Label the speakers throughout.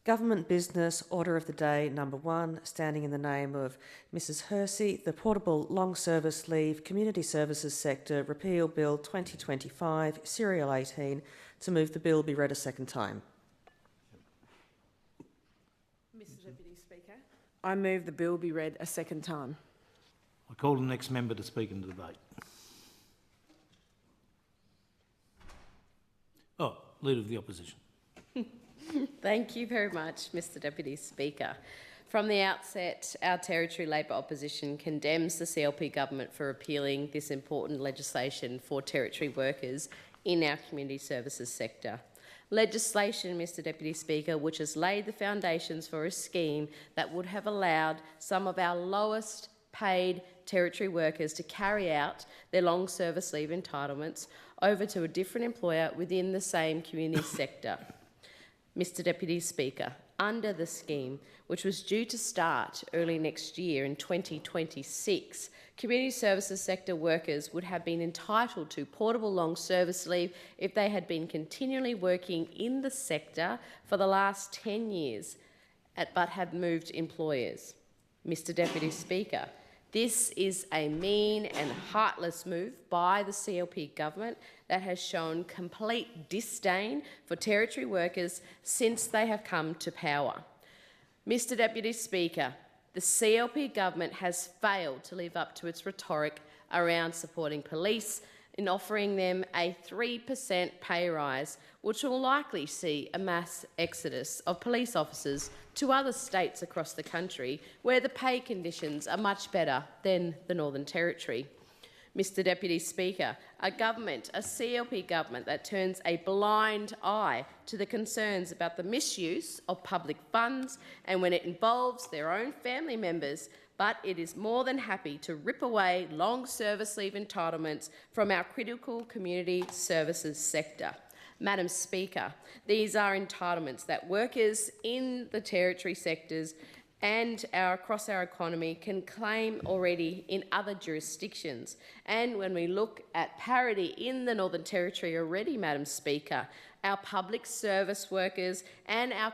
Speaker 1: Government business, order of the day, number 1, standing in the name of Mrs Hersey, the Portable Long Service Leave Community Services Sector Repeal Bill 2025, Serial 18, to move the bill be read a second time.
Speaker 2: Mr Deputy Speaker, I move the bill be read a second time.
Speaker 3: I call the next member to speak in the debate. Oh, Leader of the Opposition.
Speaker 4: Thank you very much, Mr Deputy Speaker. From the outset, our Territory Labor opposition condemns the CLP government for repealing this important legislation for Territory workers in our community services sector. Legislation, Mr Deputy Speaker, which has laid the foundations for a scheme that would have allowed some of our lowest paid Territory workers to carry out their long service leave entitlements over to a different employer within the same community sector. Mr Deputy Speaker, under the scheme, which was due to start early next year in 2026, community services sector workers would have been entitled to portable long service leave if they had been continually working in the sector for the last 10 years but had moved employers. Mr Deputy Speaker, this is a mean and heartless move by the CLP government that has shown complete disdain for Territory workers since they have come to power. Mr Deputy Speaker, the CLP government has failed to live up to its rhetoric around supporting police in offering them a 3% pay rise, which will likely see a mass exodus of police officers to other states across the country where the pay conditions are much better than the Northern Territory. Mr Deputy Speaker, a CLP government that turns a blind eye to the concerns about the misuse of public funds and when it involves their own family members, but it is more than happy to rip away long service leave entitlements from our critical community services sector. Madam Speaker, these are entitlements that workers in the Territory sectors and across our economy can claim already in other jurisdictions. And when we look at parity in the Northern Territory already, Madam Speaker, our public service workers and our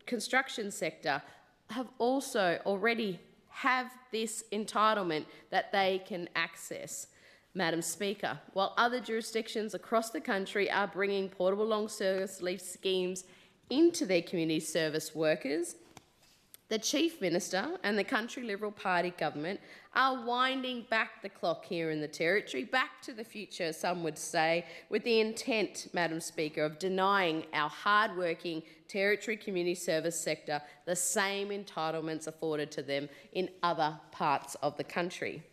Speaker 4: construction sector have also already have this entitlement that they can access. Madam Speaker, while other jurisdictions across the country are bringing portable long service leave schemes into their community service workers, the Chief Minister and the Country Liberal Party government are winding back the clock here in the Territory, back to the future, some would say, with the intent, Madam Speaker, of denying our hard-working Territory community service sector the same entitlements afforded to them in other parts of the country.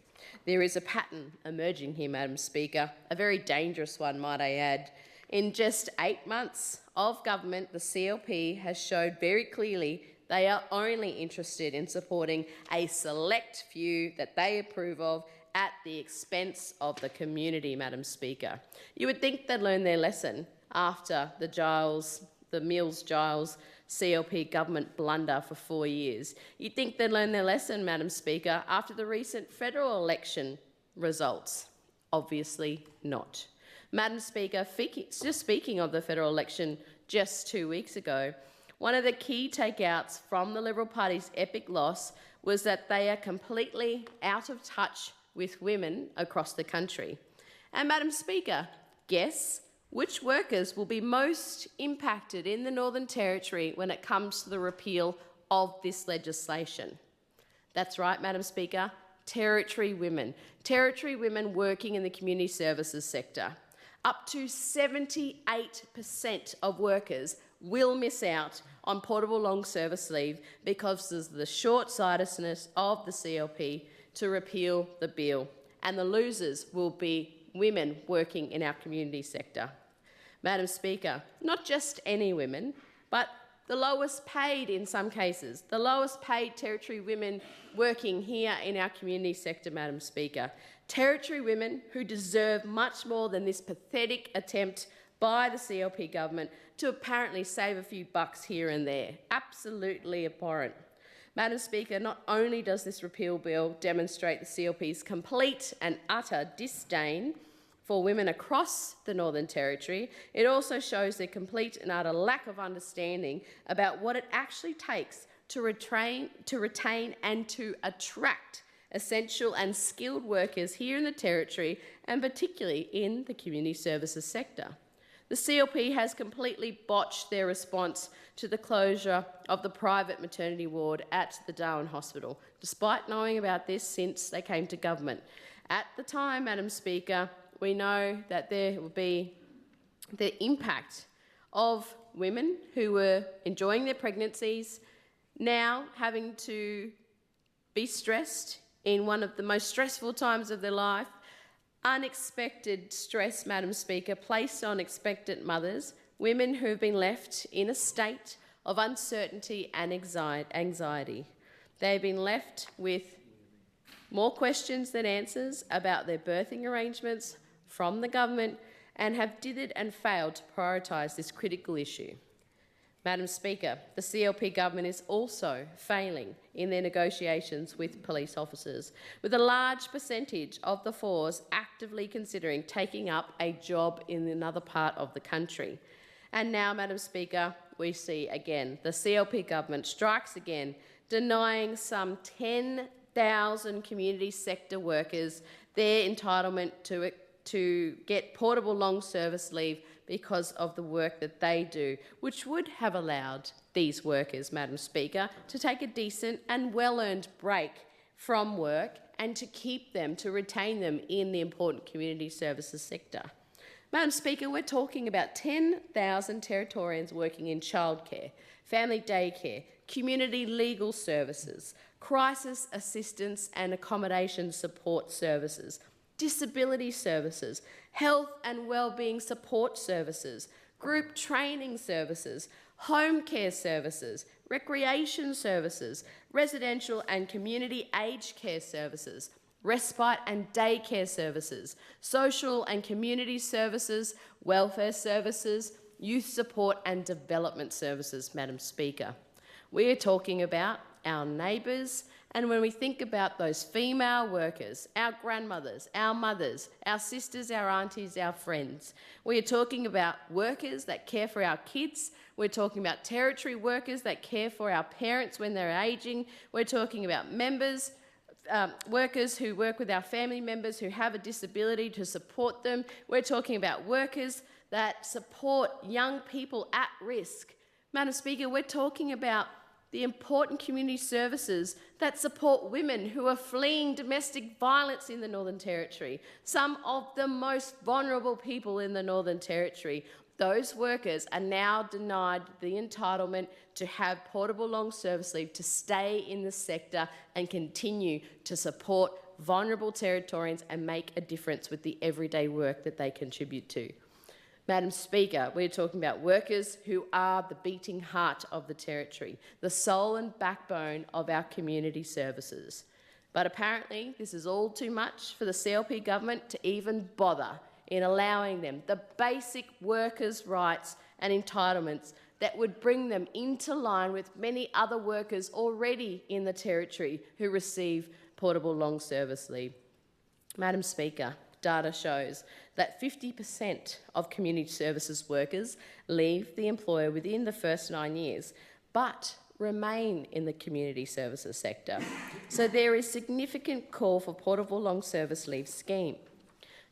Speaker 4: There is a pattern emerging here, Madam Speaker, a very dangerous one, might I add. In just 8 months of government, the CLP has showed very clearly they are only interested in supporting a select few that they approve of at the expense of the community, Madam Speaker. You would think they'd learn their lesson after the Mills-Giles CLP government blunder for 4 years. You'd think they'd learn their lesson, Madam Speaker, after the recent federal election results. Obviously not. Madam Speaker, just speaking of the federal election just 2 weeks ago, one of the key takeouts from the Liberal Party's epic loss was that they are completely out of touch with women across the country. And Madam Speaker, guess which workers will be most impacted in the Northern Territory when it comes to the repeal of this legislation? That's right, Madam Speaker, Territory women. Territory women working in the community services sector. Up to 78% of workers will miss out on portable long service leave because of the short-sightedness of the CLP to repeal the bill, and the losers will be women working in our community sector. Madam Speaker, not just any women, but the lowest paid in some cases, the lowest paid Territory women working here in our community sector, Madam Speaker. Territory women who deserve much more than this pathetic attempt by the CLP government to apparently save a few bucks here and there. Absolutely abhorrent. Madam Speaker, not only does this repeal bill demonstrate the CLP's complete and utter disdain for women across the Northern Territory, it also shows their complete and utter lack of understanding about what it actually takes to retain and to attract essential and skilled workers here in the Territory, and particularly in the community services sector. The CLP has completely botched their response to the closure of the private maternity ward at the Darwin Hospital, despite knowing about this since they came to government. At the time, Madam Speaker, we know that there will be the impact of women who were enjoying their pregnancies now having to be stressed in one of the most stressful times of their life. Unexpected stress, Madam Speaker, placed on expectant mothers, women who have been left in a state of uncertainty and anxiety. They've been left with more questions than answers about their birthing arrangements from the government and have dithered and failed to prioritise this critical issue. Madam Speaker, the CLP government is also failing in their negotiations with police officers, with a large percentage of the force actively considering taking up a job in another part of the country. And now, Madam Speaker, we see again the CLP government strikes again, denying some 10,000 community sector workers their entitlement to get portable long service leave because of the work that they do, which would have allowed these workers, Madam Speaker, to take a decent and well-earned break from work and to keep them, to retain them in the important community services sector. Madam Speaker, we're talking about 10,000 Territorians working in childcare, family daycare, community legal services, crisis assistance and accommodation support services, disability services, health and wellbeing support services, group training services, home care services, recreation services, residential and community aged care services, respite and daycare services, social and community services, welfare services, youth support and development services, Madam Speaker. We're talking about our neighbours, and when we think about those female workers, our grandmothers, our mothers, our sisters, our aunties, our friends, we are talking about workers that care for our kids. We're talking about Territory workers that care for our parents when they're ageing. We're talking about workers who work with our family members who have a disability to support them. We're talking about workers that support young people at risk. Madam Speaker, we're talking about the important community services that support women who are fleeing domestic violence in the Northern Territory, some of the most vulnerable people in the Northern Territory. Those workers are now denied the entitlement to have portable long service leave to stay in the sector and continue to support vulnerable Territorians and make a difference with the everyday work that they contribute to. Madam Speaker, we're talking about workers who are the beating heart of the Territory, the soul and backbone of our community services. But apparently this is all too much for the CLP government to even bother in allowing them the basic workers' rights and entitlements that would bring them into line with many other workers already in the Territory who receive portable long service leave. Madam Speaker, data shows that 50% of community services workers leave the employer within the first 9 years, but remain in the community services sector. So there is significant call for portable long service leave scheme.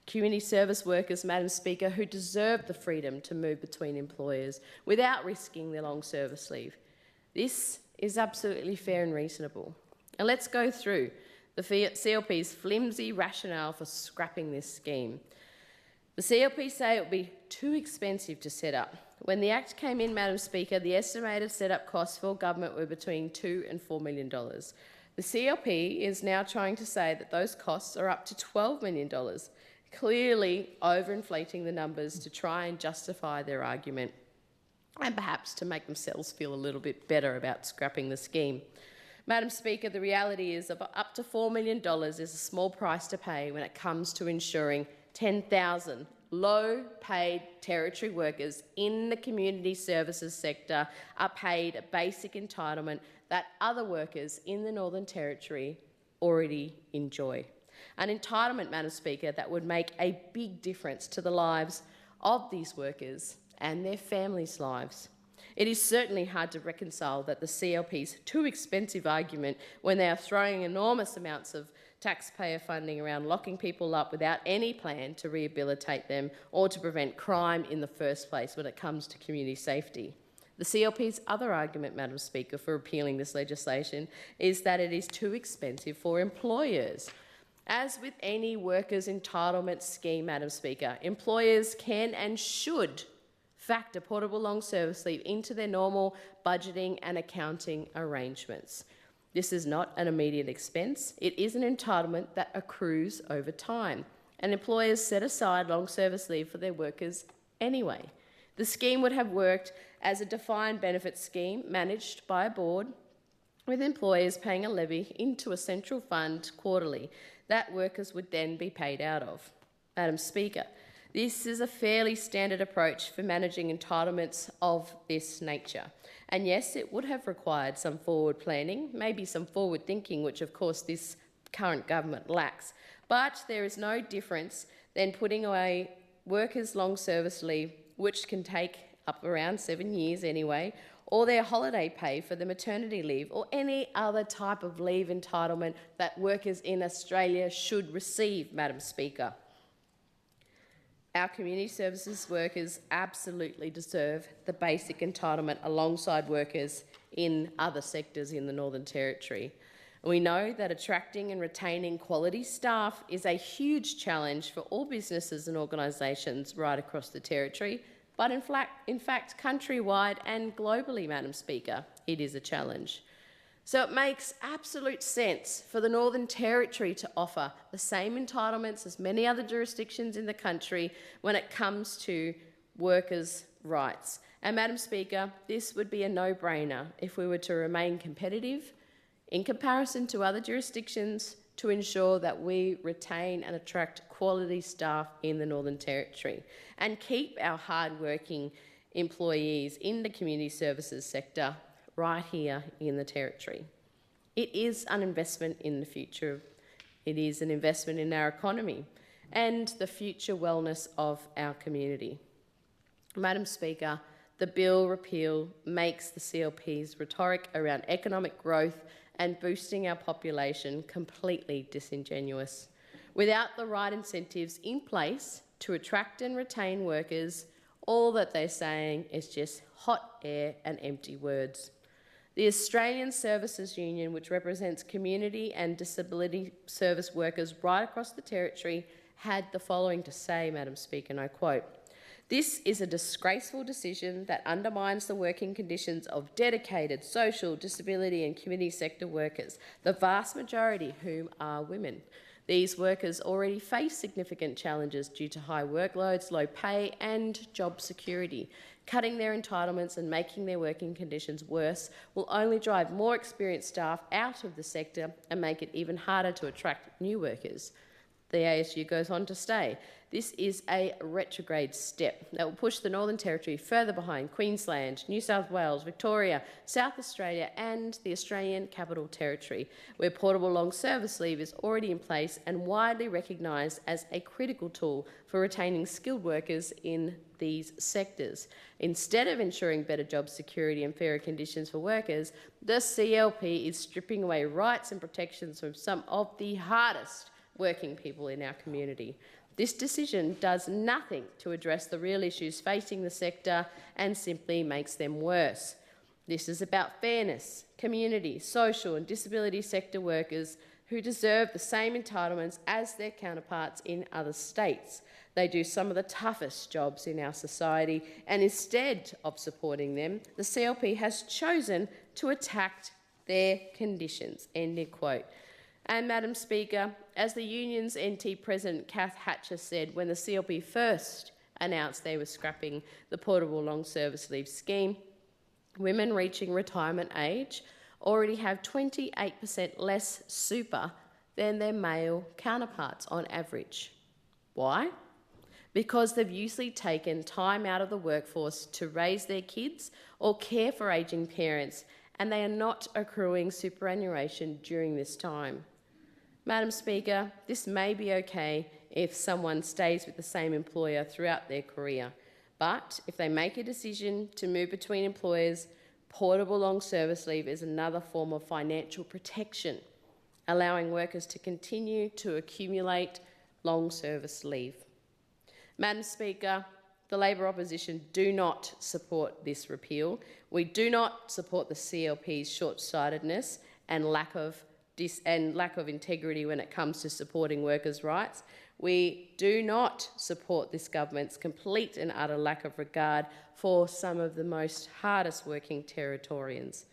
Speaker 4: Community service workers, Madam Speaker, who deserve the freedom to move between employers without risking their long service leave. This is absolutely fair and reasonable. And let's go through the CLP's flimsy rationale for scrapping this scheme. The CLP say it would be too expensive to set up. When the Act came in, Madam Speaker, the estimated set-up costs for government were between $2 and $4 million. The CLP is now trying to say that those costs are up to $12 million, clearly overinflating the numbers to try and justify their argument and perhaps to make themselves feel a little bit better about scrapping the scheme. Madam Speaker, the reality is that up to $4 million is a small price to pay when it comes to ensuring 10,000 low-paid Territory workers in the community services sector are paid a basic entitlement that other workers in the Northern Territory already enjoy. An entitlement, Madam Speaker, that would make a big difference to the lives of these workers and their families' lives. It is certainly hard to reconcile that the CLP's too expensive argument when they are throwing enormous amounts of taxpayer funding around locking people up without any plan to rehabilitate them or to prevent crime in the first place when it comes to community safety. The CLP's other argument, Madam Speaker, for repealing this legislation is that it is too expensive for employers. As with any workers' entitlement scheme, Madam Speaker, employers can and should factor portable long service leave into their normal budgeting and accounting arrangements. This is not an immediate expense. It is an entitlement that accrues over time, and employers set aside long service leave for their workers anyway. The scheme would have worked as a defined benefit scheme managed by a board, with employers paying a levy into a central fund quarterly that workers would then be paid out of. Madam Speaker, this is a fairly standard approach for managing entitlements of this nature. And yes, it would have required some forward planning, maybe some forward thinking, which of course this current government lacks. But there is no difference than putting away workers' long service leave, which can take up around 7 years anyway, or their holiday pay for the maternity leave, or any other type of leave entitlement that workers in Australia should receive, Madam Speaker. Our community services workers absolutely deserve the basic entitlement alongside workers in other sectors in the Northern Territory. We know that attracting and retaining quality staff is a huge challenge for all businesses and organisations right across the Territory, but in fact, countrywide and globally, Madam Speaker, it is a challenge. So it makes absolute sense for the Northern Territory to offer the same entitlements as many other jurisdictions in the country when it comes to workers' rights. And Madam Speaker, this would be a no-brainer if we were to remain competitive in comparison to other jurisdictions to ensure that we retain and attract quality staff in the Northern Territory and keep our hard-working employees in the community services sector right here in the Territory. It is an investment in the future. It is an investment in our economy and the future wellness of our community. Madam Speaker, the bill repeal makes the CLP's rhetoric around economic growth and boosting our population completely disingenuous. Without the right incentives in place to attract and retain workers, all that they're saying is just hot air and empty words. The Australian Services Union, which represents community and disability service workers right across the Territory, had the following to say, Madam Speaker, and I quote, "This is a disgraceful decision that undermines the working conditions of dedicated social, disability and community sector workers, the vast majority of whom are women. These workers already face significant challenges due to high workloads, low pay and job security. Cutting their entitlements and making their working conditions worse will only drive more experienced staff out of the sector and make it even harder to attract new workers." The ASU goes on to say, "This is a retrograde step that will push the Northern Territory further behind Queensland, New South Wales, Victoria, South Australia and the Australian Capital Territory, where portable long service leave is already in place and widely recognised as a critical tool for retaining skilled workers in these sectors. Instead of ensuring better job security and fairer conditions for workers, the CLP is stripping away rights and protections from some of the hardest working people in our community. This decision does nothing to address the real issues facing the sector and simply makes them worse. This is about fairness, community, social and disability sector workers who deserve the same entitlements as their counterparts in other states. They do some of the toughest jobs in our society, and instead of supporting them, the CLP has chosen to attack their conditions." End of quote. And Madam Speaker, as the union's NT President Kath Hatcher said when the CLP first announced they were scrapping the portable long service leave scheme, women reaching retirement age already have 28% less super than their male counterparts on average. Why? Because they've usually taken time out of the workforce to raise their kids or care for ageing parents, and they are not accruing superannuation during this time. Madam Speaker, this may be okay if someone stays with the same employer throughout their career, but if they make a decision to move between employers, portable long service leave is another form of financial protection, allowing workers to continue to accumulate long service leave. Madam Speaker, the Labor opposition do not support this repeal. We do not support the CLP's short-sightedness and lack of integrity when it comes to supporting workers' rights. We do not support this government's complete and utter lack of regard for some of the most hardest working Territorians.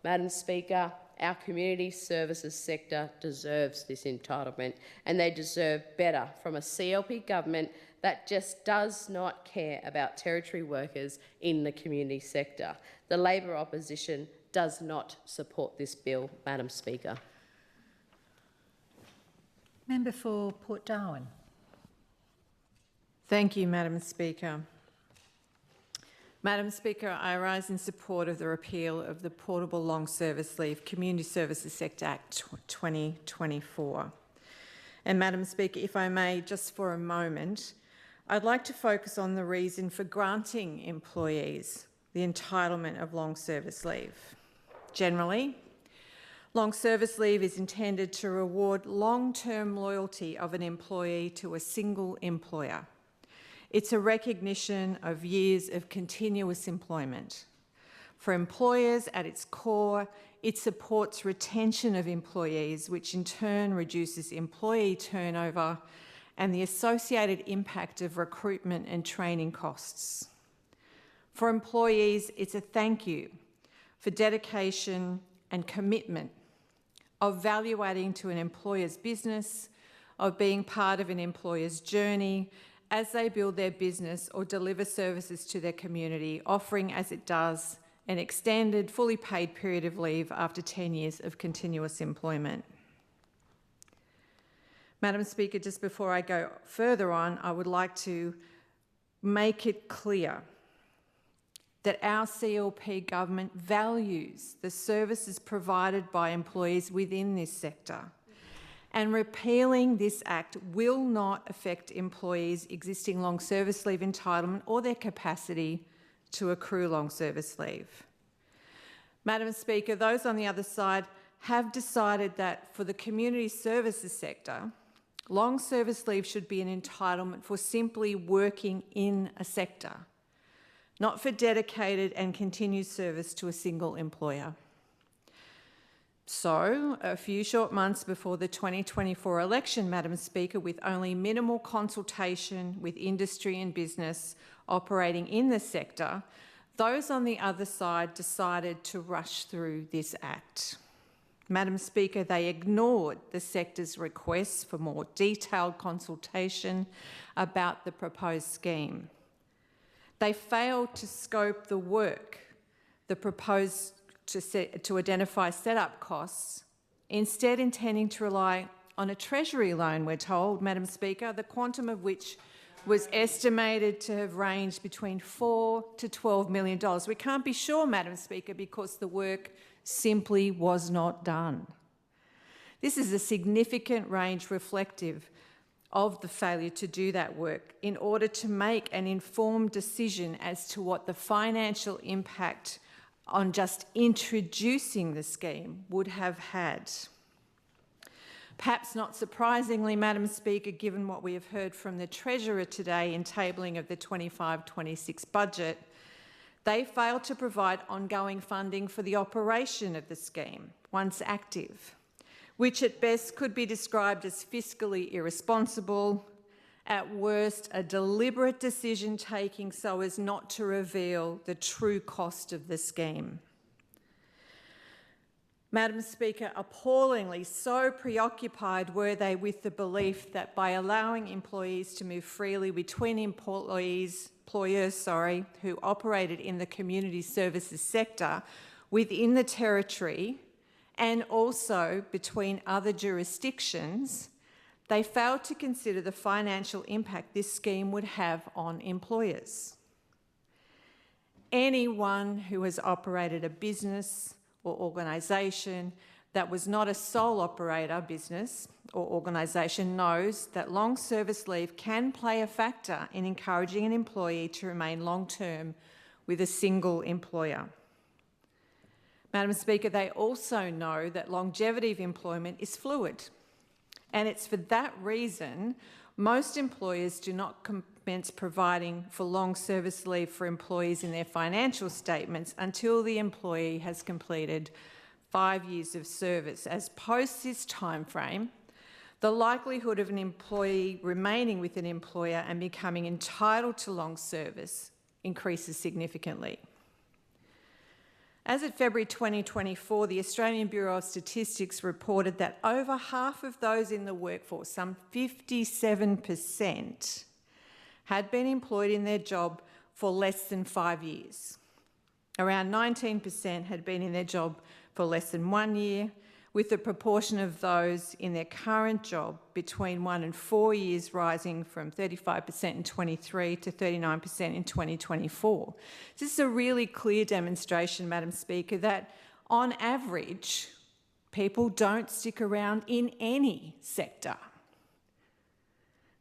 Speaker 4: Madam Speaker, our community services sector deserves this entitlement, and they deserve better from a CLP government that just does not care about Territory workers in the community sector. The Labor opposition does not support this bill, Madam Speaker.
Speaker 5: Member for Port Darwin.
Speaker 6: Thank you, Madam Speaker. Madam Speaker, I rise in support of the repeal of the Portable Long Service Leave Community Services Sector Act 2024. And Madam Speaker, if I may, just for a moment, I'd like to focus on the reason for granting employees the entitlement of long service leave. Generally, long service leave is intended to reward long-term loyalty of an employee to a single employer. It's a recognition of years of continuous employment. For employers, at its core, it supports retention of employees, which in turn reduces employee turnover and the associated impact of recruitment and training costs. For employees, it's a thank you for dedication and commitment, of value adding to an employer's business, of being part of an employer's journey as they build their business or deliver services to their community, offering, as it does, an extended, fully paid period of leave after 10 years of continuous employment. Madam Speaker, just before I go further on, I would like to make it clear that our CLP government values the services provided by employees within this sector, and repealing this act will not affect employees' existing long service leave entitlement or their capacity to accrue long service leave. Madam Speaker, those on the other side have decided that for the community services sector, long service leave should be an entitlement for simply working in a sector, not for dedicated and continued service to a single employer. So, a few short months before the 2024 election, Madam Speaker, with only minimal consultation with industry and business operating in the sector, those on the other side decided to rush through this act. Madam Speaker, they ignored the sector's requests for more detailed consultation about the proposed scheme. They failed to scope the work, the proposed to identify set-up costs, instead intending to rely on a Treasury loan, we're told, Madam Speaker, the quantum of which was estimated to have ranged between $4 to $12 million. We can't be sure, Madam Speaker, because the work simply was not done. This is a significant range reflective of the failure to do that work in order to make an informed decision as to what the financial impact on just introducing the scheme would have had. Perhaps not surprisingly, Madam Speaker, given what we have heard from the Treasurer today in tabling of the 25-26 budget, they failed to provide ongoing funding for the operation of the scheme once active, which at best could be described as fiscally irresponsible, at worst a deliberate decision taking so as not to reveal the true cost of the scheme. Madam Speaker, appallingly so preoccupied were they with the belief that by allowing employees to move freely between employers who operated in the community services sector within the Territory and also between other jurisdictions, they failed to consider the financial impact this scheme would have on employers. Anyone who has operated a business or organisation that was not a sole operator business or organisation knows that long service leave can play a factor in encouraging an employee to remain long-term with a single employer. Madam Speaker, they also know that longevity of employment is fluid, and it's for that reason most employers do not commence providing for long service leave for employees in their financial statements until the employee has completed 5 years of service. As post this timeframe, the likelihood of an employee remaining with an employer and becoming entitled to long service increases significantly. As of February 2024, the Australian Bureau of Statistics reported that over half of those in the workforce, some 57%, had been employed in their job for less than 5 years. Around 19% had been in their job for less than 1 year, with the proportion of those in their current job between 1 and 4 years rising from 35% in 23 to 39% in 2024. This is a really clear demonstration, Madam Speaker, that on average, people don't stick around in any sector.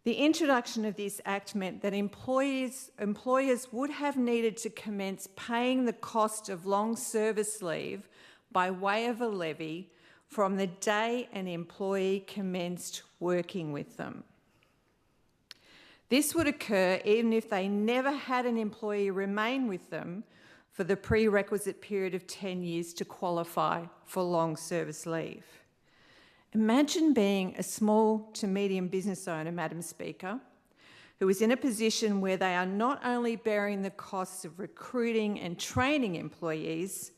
Speaker 6: The introduction of this Act meant that employers would have needed to commence paying the cost of long service leave by way of a levy from the day an employee commenced working with them. This would occur even if they never had an employee remain with them for the prerequisite period of 10 years to qualify for long service leave. Imagine being a small to medium business owner, Madam Speaker, who is in a position where they are not only bearing the costs of recruiting and training employees,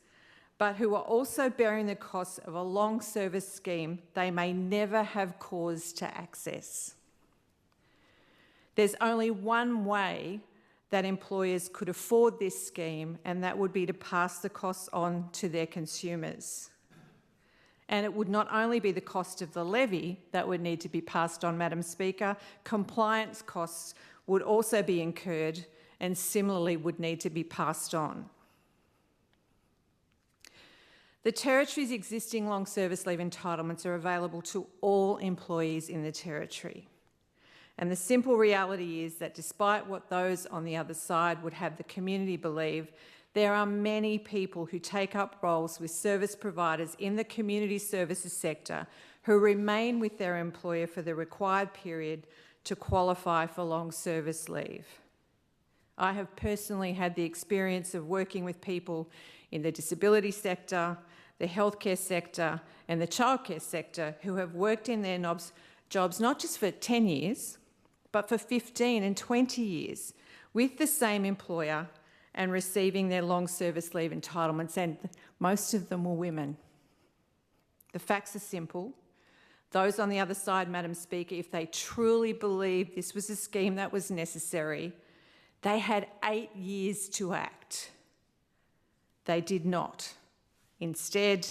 Speaker 6: but who are also bearing the costs of a long service scheme they may never have cause to access. There's only one way that employers could afford this scheme, and that would be to pass the costs on to their consumers. And it would not only be the cost of the levy that would need to be passed on, Madam Speaker, compliance costs would also be incurred and similarly would need to be passed on. The Territory's existing long service leave entitlements are available to all employees in the Territory. And the simple reality is that despite what those on the other side would have the community believe, there are many people who take up roles with service providers in the community services sector who remain with their employer for the required period to qualify for long service leave. I have personally had the experience of working with people in the disability sector, the healthcare sector and the childcare sector who have worked in their jobs not just for 10 years, but for 15 and 20 years with the same employer and receiving their long service leave entitlements, and most of them were women. The facts are simple. Those on the other side, Madam Speaker, if they truly believed this was a scheme that was necessary, they had 8 years to act. They did not. Instead,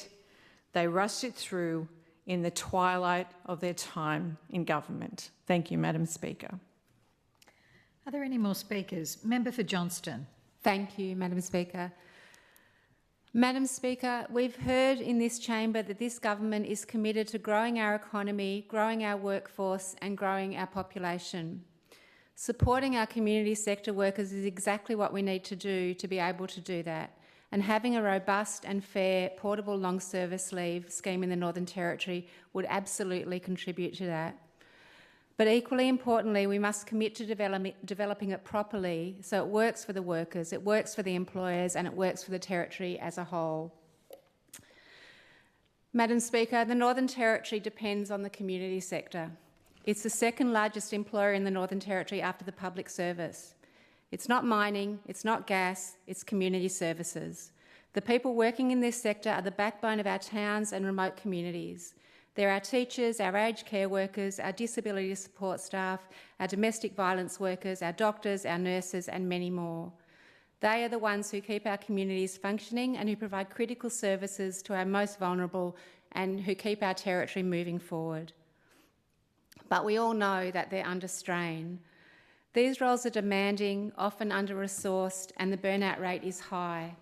Speaker 6: they rushed it through in the twilight of their time in government. Thank you, Madam Speaker.
Speaker 5: Are there any more speakers? Member for Johnston.
Speaker 7: Thank you, Madam Speaker. Madam Speaker, we've heard in this chamber that this government is committed to growing our economy, growing our workforce and growing our population. Supporting our community sector workers is exactly what we need to do to be able to do that. And having a robust and fair portable long service leave scheme in the Northern Territory would absolutely contribute to that. But equally importantly, we must commit to developing it properly so it works for the workers, it works for the employers and it works for the Territory as a whole. Madam Speaker, the Northern Territory depends on the community sector. It's the second largest employer in the Northern Territory after the public service. It's not mining, it's not gas, it's community services. The people working in this sector are the backbone of our towns and remote communities. They're our teachers, our aged care workers, our disability support staff, our domestic violence workers, our doctors, our nurses and many more. They are the ones who keep our communities functioning and who provide critical services to our most vulnerable and who keep our Territory moving forward. But we all know that they're under strain. These roles are demanding, often under-resourced, and the burnout rate is high.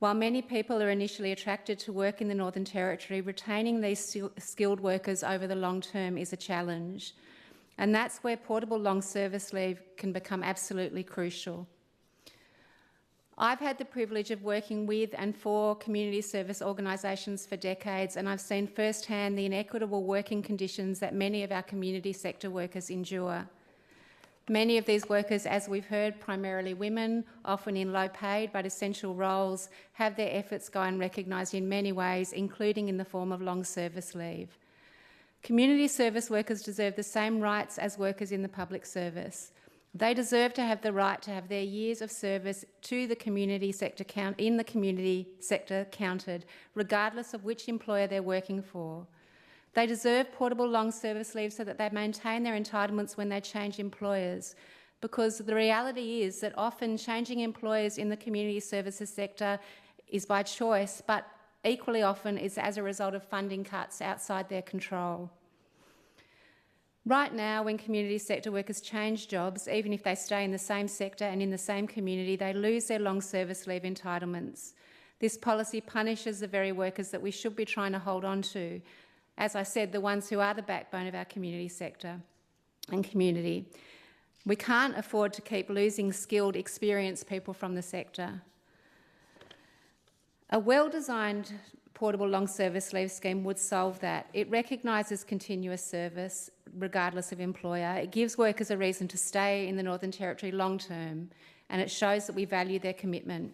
Speaker 7: While many people are initially attracted to work in the Northern Territory, retaining these skilled workers over the long term is a challenge. And that's where portable long service leave can become absolutely crucial. I've had the privilege of working with and for community service organisations for decades, and I've seen firsthand the inequitable working conditions that many of our community sector workers endure. Many of these workers, as we've heard, primarily women, often in low-paid but essential roles, have their efforts go unrecognised in many ways, including in the form of long service leave. Community service workers deserve the same rights as workers in the public service. They deserve to have the right to have their years of service to the community sector counted, regardless of which employer they're working for. They deserve portable long service leave so that they maintain their entitlements when they change employers, because the reality is that often changing employers in the community services sector is by choice, but equally often is as a result of funding cuts outside their control. Right now, when community sector workers change jobs, even if they stay in the same sector and in the same community, they lose their long service leave entitlements. This policy punishes the very workers that we should be trying to hold on to. As I said, the ones who are the backbone of our community sector and community. We can't afford to keep losing skilled, experienced people from the sector. A well-designed portable long service leave scheme would solve that. It recognises continuous service regardless of employer. It gives workers a reason to stay in the Northern Territory long term, and it shows that we value their commitment.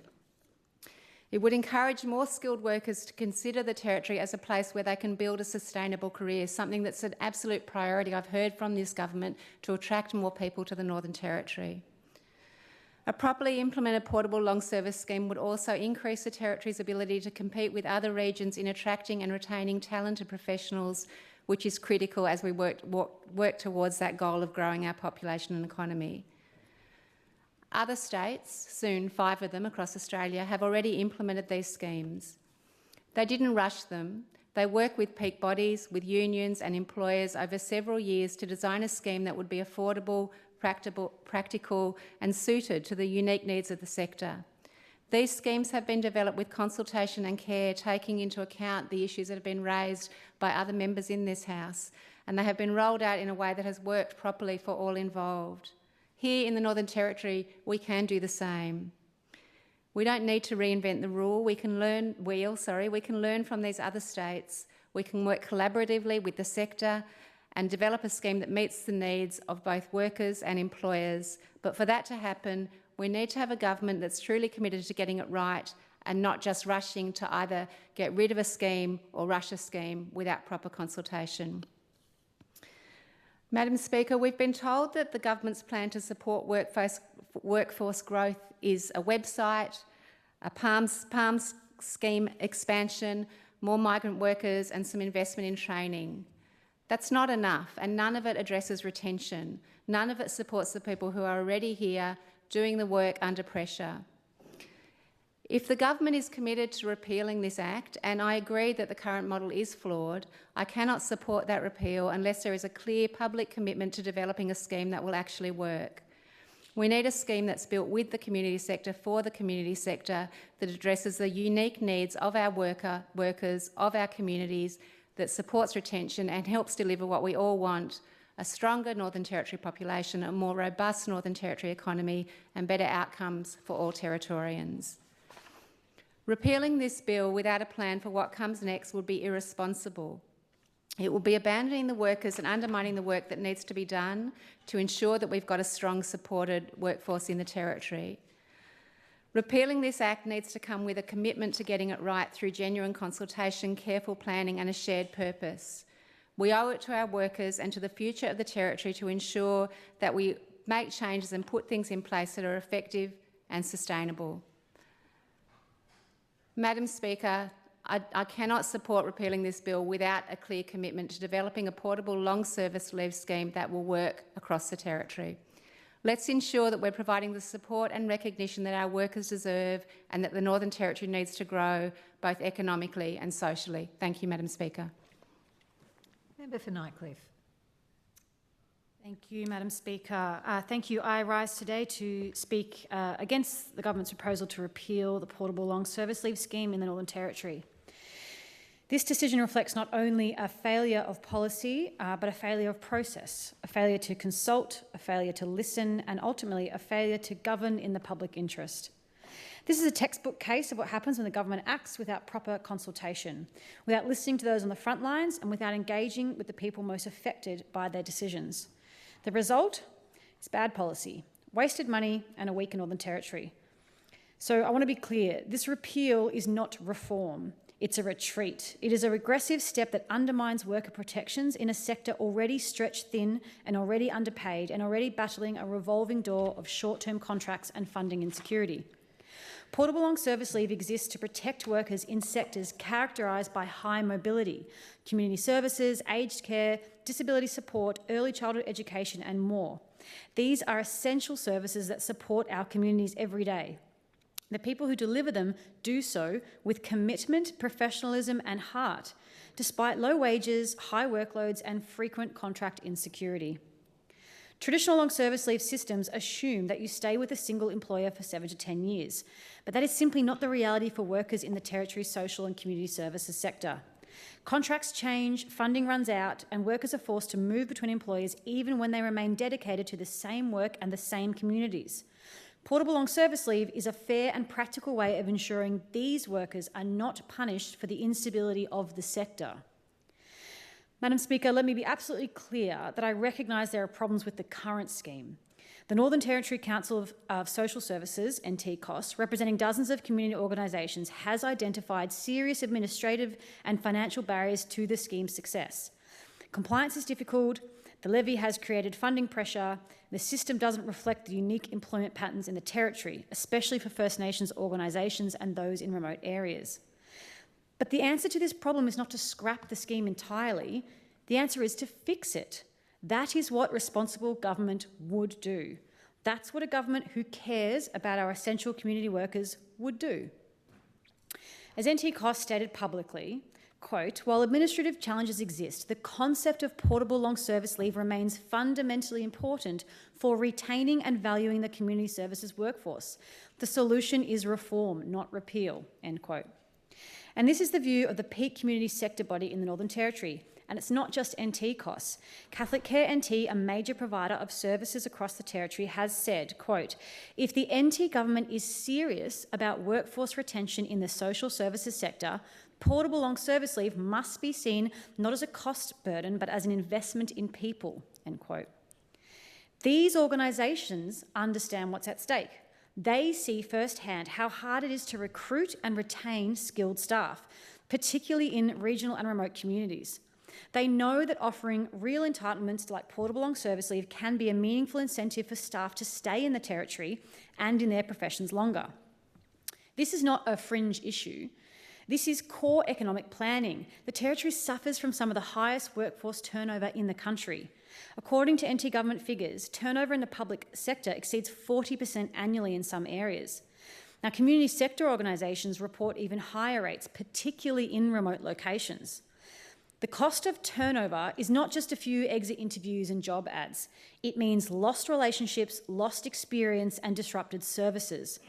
Speaker 7: It would encourage more skilled workers to consider the Territory as a place where they can build a sustainable career, something that's an absolute priority I've heard from this government to attract more people to the Northern Territory. A properly implemented portable long service scheme would also increase the Territory's ability to compete with other regions in attracting and retaining talented professionals, which is critical as we work towards that goal of growing our population and economy. Other states, soon 5 of them across Australia, have already implemented these schemes. They didn't rush them. They work with peak bodies, with unions and employers over several years to design a scheme that would be affordable, practical and suited to the unique needs of the sector. These schemes have been developed with consultation and care, taking into account the issues that have been raised by other members in this House, and they have been rolled out in a way that has worked properly for all involved. Here in the Northern Territory, we can do the same. We don't need to reinvent the wheel. We can learn from these other states. We can work collaboratively with the sector and develop a scheme that meets the needs of both workers and employers. But for that to happen, we need to have a government that's truly committed to getting it right and not just rushing to either get rid of a scheme or rush a scheme without proper consultation. Madam Speaker, we've been told that the government's plan to support workforce growth is a website, a PALM scheme expansion, more migrant workers and some investment in training. That's not enough, and none of it addresses retention. None of it supports the people who are already here doing the work under pressure. If the government is committed to repealing this Act, and I agree that the current model is flawed, I cannot support that repeal unless there is a clear public commitment to developing a scheme that will actually work. We need a scheme that's built with the community sector for the community sector, that addresses the unique needs of our workers, of our communities, that supports retention and helps deliver what we all want: a stronger Northern Territory population, a more robust Northern Territory economy and better outcomes for all Territorians. Repealing this bill without a plan for what comes next would be irresponsible. It will be abandoning the workers and undermining the work that needs to be done to ensure that we've got a strong, supported workforce in the Territory. Repealing this Act needs to come with a commitment to getting it right through genuine consultation, careful planning and a shared purpose. We owe it to our workers and to the future of the Territory to ensure that we make changes and put things in place that are effective and sustainable. Madam Speaker, I cannot support repealing this bill without a clear commitment to developing a portable long service leave scheme that will work across the Territory. Let's ensure that we're providing the support and recognition that our workers deserve and that the Northern Territory needs to grow both economically and socially. Thank you, Madam Speaker.
Speaker 5: Member for Nighcliff.
Speaker 8: Thank you, Madam Speaker. Thank you. I rise today to speak against the government's proposal to repeal the portable long service leave scheme in the Northern Territory. This decision reflects not only a failure of policy, but a failure of process, a failure to consult, a failure to listen, and ultimately a failure to govern in the public interest. This is a textbook case of what happens when the government acts without proper consultation, without listening to those on the front lines, and without engaging with the people most affected by their decisions. The result is bad policy, wasted money, and a weaker Northern Territory. So I want to be clear, this repeal is not reform. It's a retreat. It is a regressive step that undermines worker protections in a sector already stretched thin and already underpaid and already battling a revolving door of short-term contracts and funding insecurity. Portable long service leave exists to protect workers in sectors characterised by high mobility, community services, aged care, disability support, early childhood education and more. These are essential services that support our communities every day. The people who deliver them do so with commitment, professionalism and heart, despite low wages, high workloads and frequent contract insecurity. Traditional long service leave systems assume that you stay with a single employer for 7 to 10 years, but that is simply not the reality for workers in the Territory's social and community services sector. Contracts change, funding runs out, and workers are forced to move between employers even when they remain dedicated to the same work and the same communities. Portable long service leave is a fair and practical way of ensuring these workers are not punished for the instability of the sector. Madam Speaker, let me be absolutely clear that I recognise there are problems with the current scheme. The Northern Territory Council of Social Services, NTCOS, representing dozens of community organisations, has identified serious administrative and financial barriers to the scheme's success. Compliance is difficult, the levy has created funding pressure, the system doesn't reflect the unique employment patterns in the Territory, especially for First Nations organisations and those in remote areas. But the answer to this problem is not to scrap the scheme entirely. The answer is to fix it. That is what responsible government would do. That's what a government who cares about our essential community workers would do. As NTCOS stated publicly, quote, while administrative challenges exist, the concept of portable long service leave remains fundamentally important for retaining and valuing the community services workforce. The solution is reform, not repeal, end quote. And this is the view of the peak community sector body in the Northern Territory. And it's not just NTCOS. Catholic Care NT, a major provider of services across the Territory, has said, quote, if the NT government is serious about workforce retention in the social services sector, portable long service leave must be seen not as a cost burden, but as an investment in people, end quote. These organisations understand what's at stake. They see firsthand how hard it is to recruit and retain skilled staff, particularly in regional and remote communities. They know that offering real entitlements like portable long service leave can be a meaningful incentive for staff to stay in the Territory and in their professions longer. This is not a fringe issue. This is core economic planning. The Territory suffers from some of the highest workforce turnover in the country. According to NT government figures, turnover in the public sector exceeds 40% annually in some areas. Now, community sector organisations report even higher rates, particularly in remote locations. The cost of turnover is not just a few exit interviews and job ads. It means lost relationships, lost experience and disrupted services.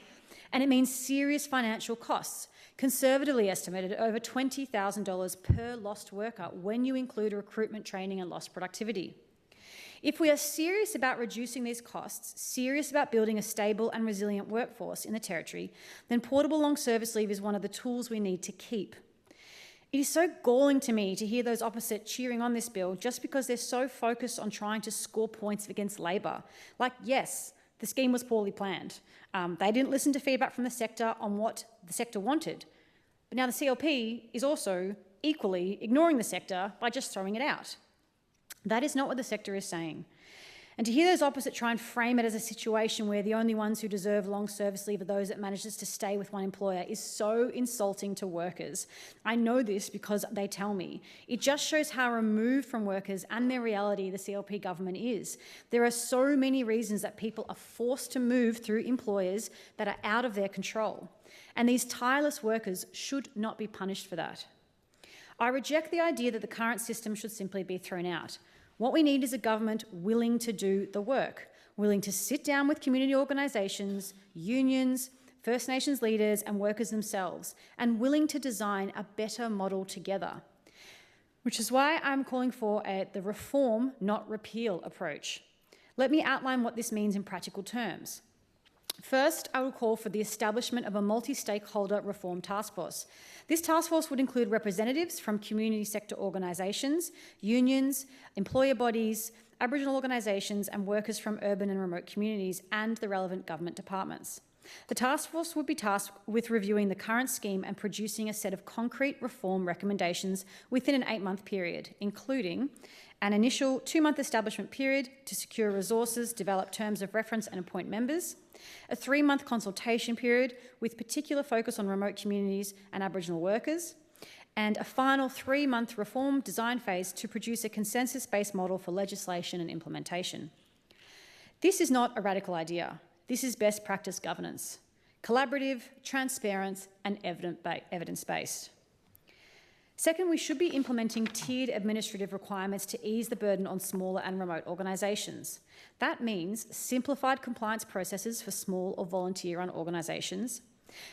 Speaker 8: And it means serious financial costs, conservatively estimated at over $20,000 per lost worker when you include recruitment, training and lost productivity. If we are serious about reducing these costs, serious about building a stable and resilient workforce in the Territory, then portable long service leave is one of the tools we need to keep. It is so galling to me to hear those opposite cheering on this bill just because they're so focused on trying to score points against Labor. Like, yes, the scheme was poorly planned. They didn't listen to feedback from the sector on what the sector wanted. But now the CLP is also equally ignoring the sector by just throwing it out. That is not what the sector is saying. And to hear those opposite try and frame it as a situation where the only ones who deserve long service leave are those that manages to stay with one employer is so insulting to workers. I know this because they tell me. It just shows how removed from workers and their reality the CLP government is. There are so many reasons that people are forced to move through employers that are out of their control. And these tireless workers should not be punished for that. I reject the idea that the current system should simply be thrown out. What we need is a government willing to do the work, willing to sit down with community organisations, unions, First Nations leaders and workers themselves, and willing to design a better model together. Which is why I'm calling for the reform, not repeal approach. Let me outline what this means in practical terms. First, I will call for the establishment of a multi-stakeholder reform task force. This task force would include representatives from community sector organisations, unions, employer bodies, Aboriginal organisations and workers from urban and remote communities and the relevant government departments. The task force would be tasked with reviewing the current scheme and producing a set of concrete reform recommendations within an 8-month period, including an initial 2-month establishment period to secure resources, develop terms of reference and appoint members, a 3-month consultation period with particular focus on remote communities and Aboriginal workers, and a final 3-month reform design phase to produce a consensus-based model for legislation and implementation. This is not a radical idea. This is best practice governance, collaborative, transparent and evidence-based. Second, we should be implementing tiered administrative requirements to ease the burden on smaller and remote organisations. That means simplified compliance processes for small or volunteer-run organisations,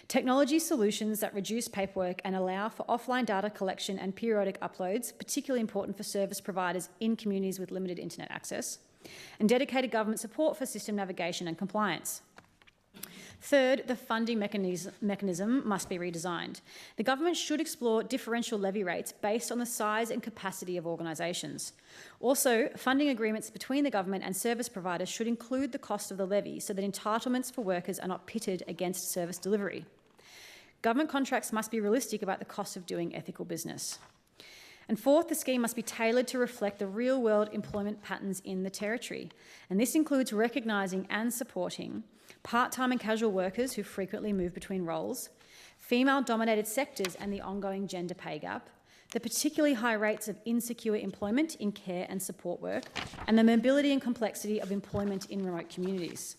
Speaker 8: technology solutions that reduce paperwork and allow for offline data collection and periodic uploads, particularly important for service providers in communities with limited internet access, and dedicated government support for system navigation and compliance. Third, the funding mechanism must be redesigned. The government should explore differential levy rates based on the size and capacity of organisations. Also, funding agreements between the government and service providers should include the cost of the levy so that entitlements for workers are not pitted against service delivery. Government contracts must be realistic about the cost of doing ethical business. And fourth, the scheme must be tailored to reflect the real-world employment patterns in the Territory. And this includes recognising and supporting part-time and casual workers who frequently move between roles, female-dominated sectors and the ongoing gender pay gap, the particularly high rates of insecure employment in care and support work, and the mobility and complexity of employment in remote communities.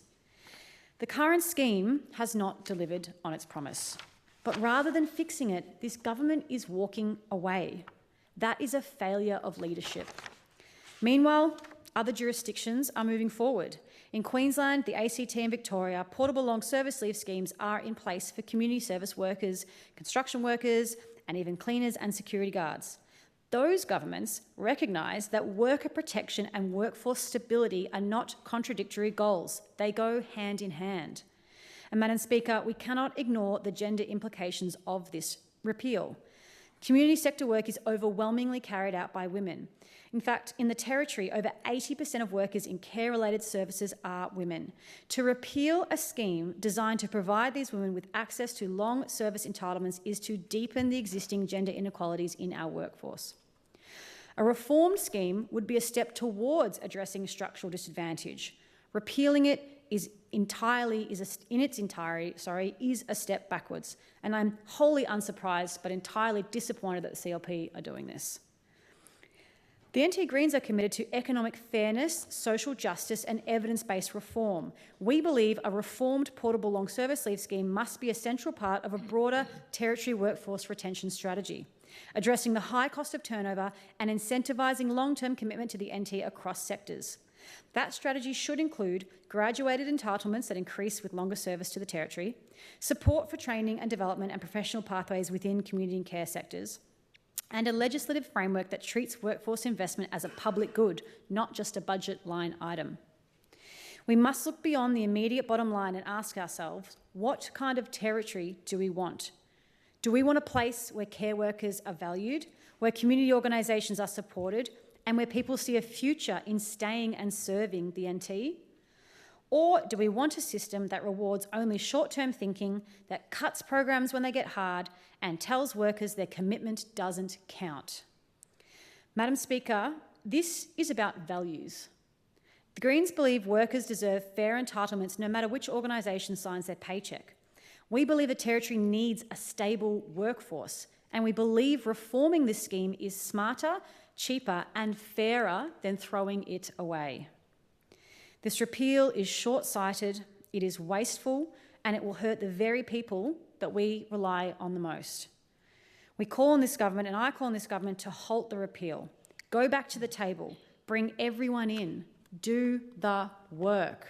Speaker 8: The current scheme has not delivered on its promise. But rather than fixing it, this government is walking away. That is a failure of leadership. Meanwhile, other jurisdictions are moving forward. In Queensland, the ACT and Victoria, portable long service leave schemes are in place for community service workers, construction workers, and even cleaners and security guards. Those governments recognise that worker protection and workforce stability are not contradictory goals. They go hand in hand. And Madam Speaker, we cannot ignore the gender implications of this repeal. Community sector work is overwhelmingly carried out by women. In fact, in the Territory, over 80% of workers in care-related services are women. To repeal a scheme designed to provide these women with access to long service entitlements is to deepen the existing gender inequalities in our workforce. A reformed scheme would be a step towards addressing structural disadvantage. Repealing it is a step backwards. And I'm wholly unsurprised but entirely disappointed that the CLP are doing this. The NT Greens are committed to economic fairness, social justice and evidence-based reform. We believe a reformed portable long service leave scheme must be a central part of a broader Territory workforce retention strategy, addressing the high cost of turnover and incentivising long-term commitment to the NT across sectors. That strategy should include graduated entitlements that increase with longer service to the Territory, support for training and development and professional pathways within community and care sectors, and a legislative framework that treats workforce investment as a public good, not just a budget line item. We must look beyond the immediate bottom line and ask ourselves, what kind of Territory do we want? Do we want a place where care workers are valued, where community organisations are supported, and where people see a future in staying and serving the NT? Or do we want a system that rewards only short-term thinking, that cuts programs when they get hard, and tells workers their commitment doesn't count? Madam Speaker, this is about values. The Greens believe workers deserve fair entitlements no matter which organisation signs their paycheck. We believe the Territory needs a stable workforce, and we believe reforming this scheme is smarter, cheaper and fairer than throwing it away. This repeal is short-sighted, it is wasteful, and it will hurt the very people that we rely on the most. We call on this government, and I call on this government, to halt the repeal. Go back to the table. Bring everyone in. Do the work.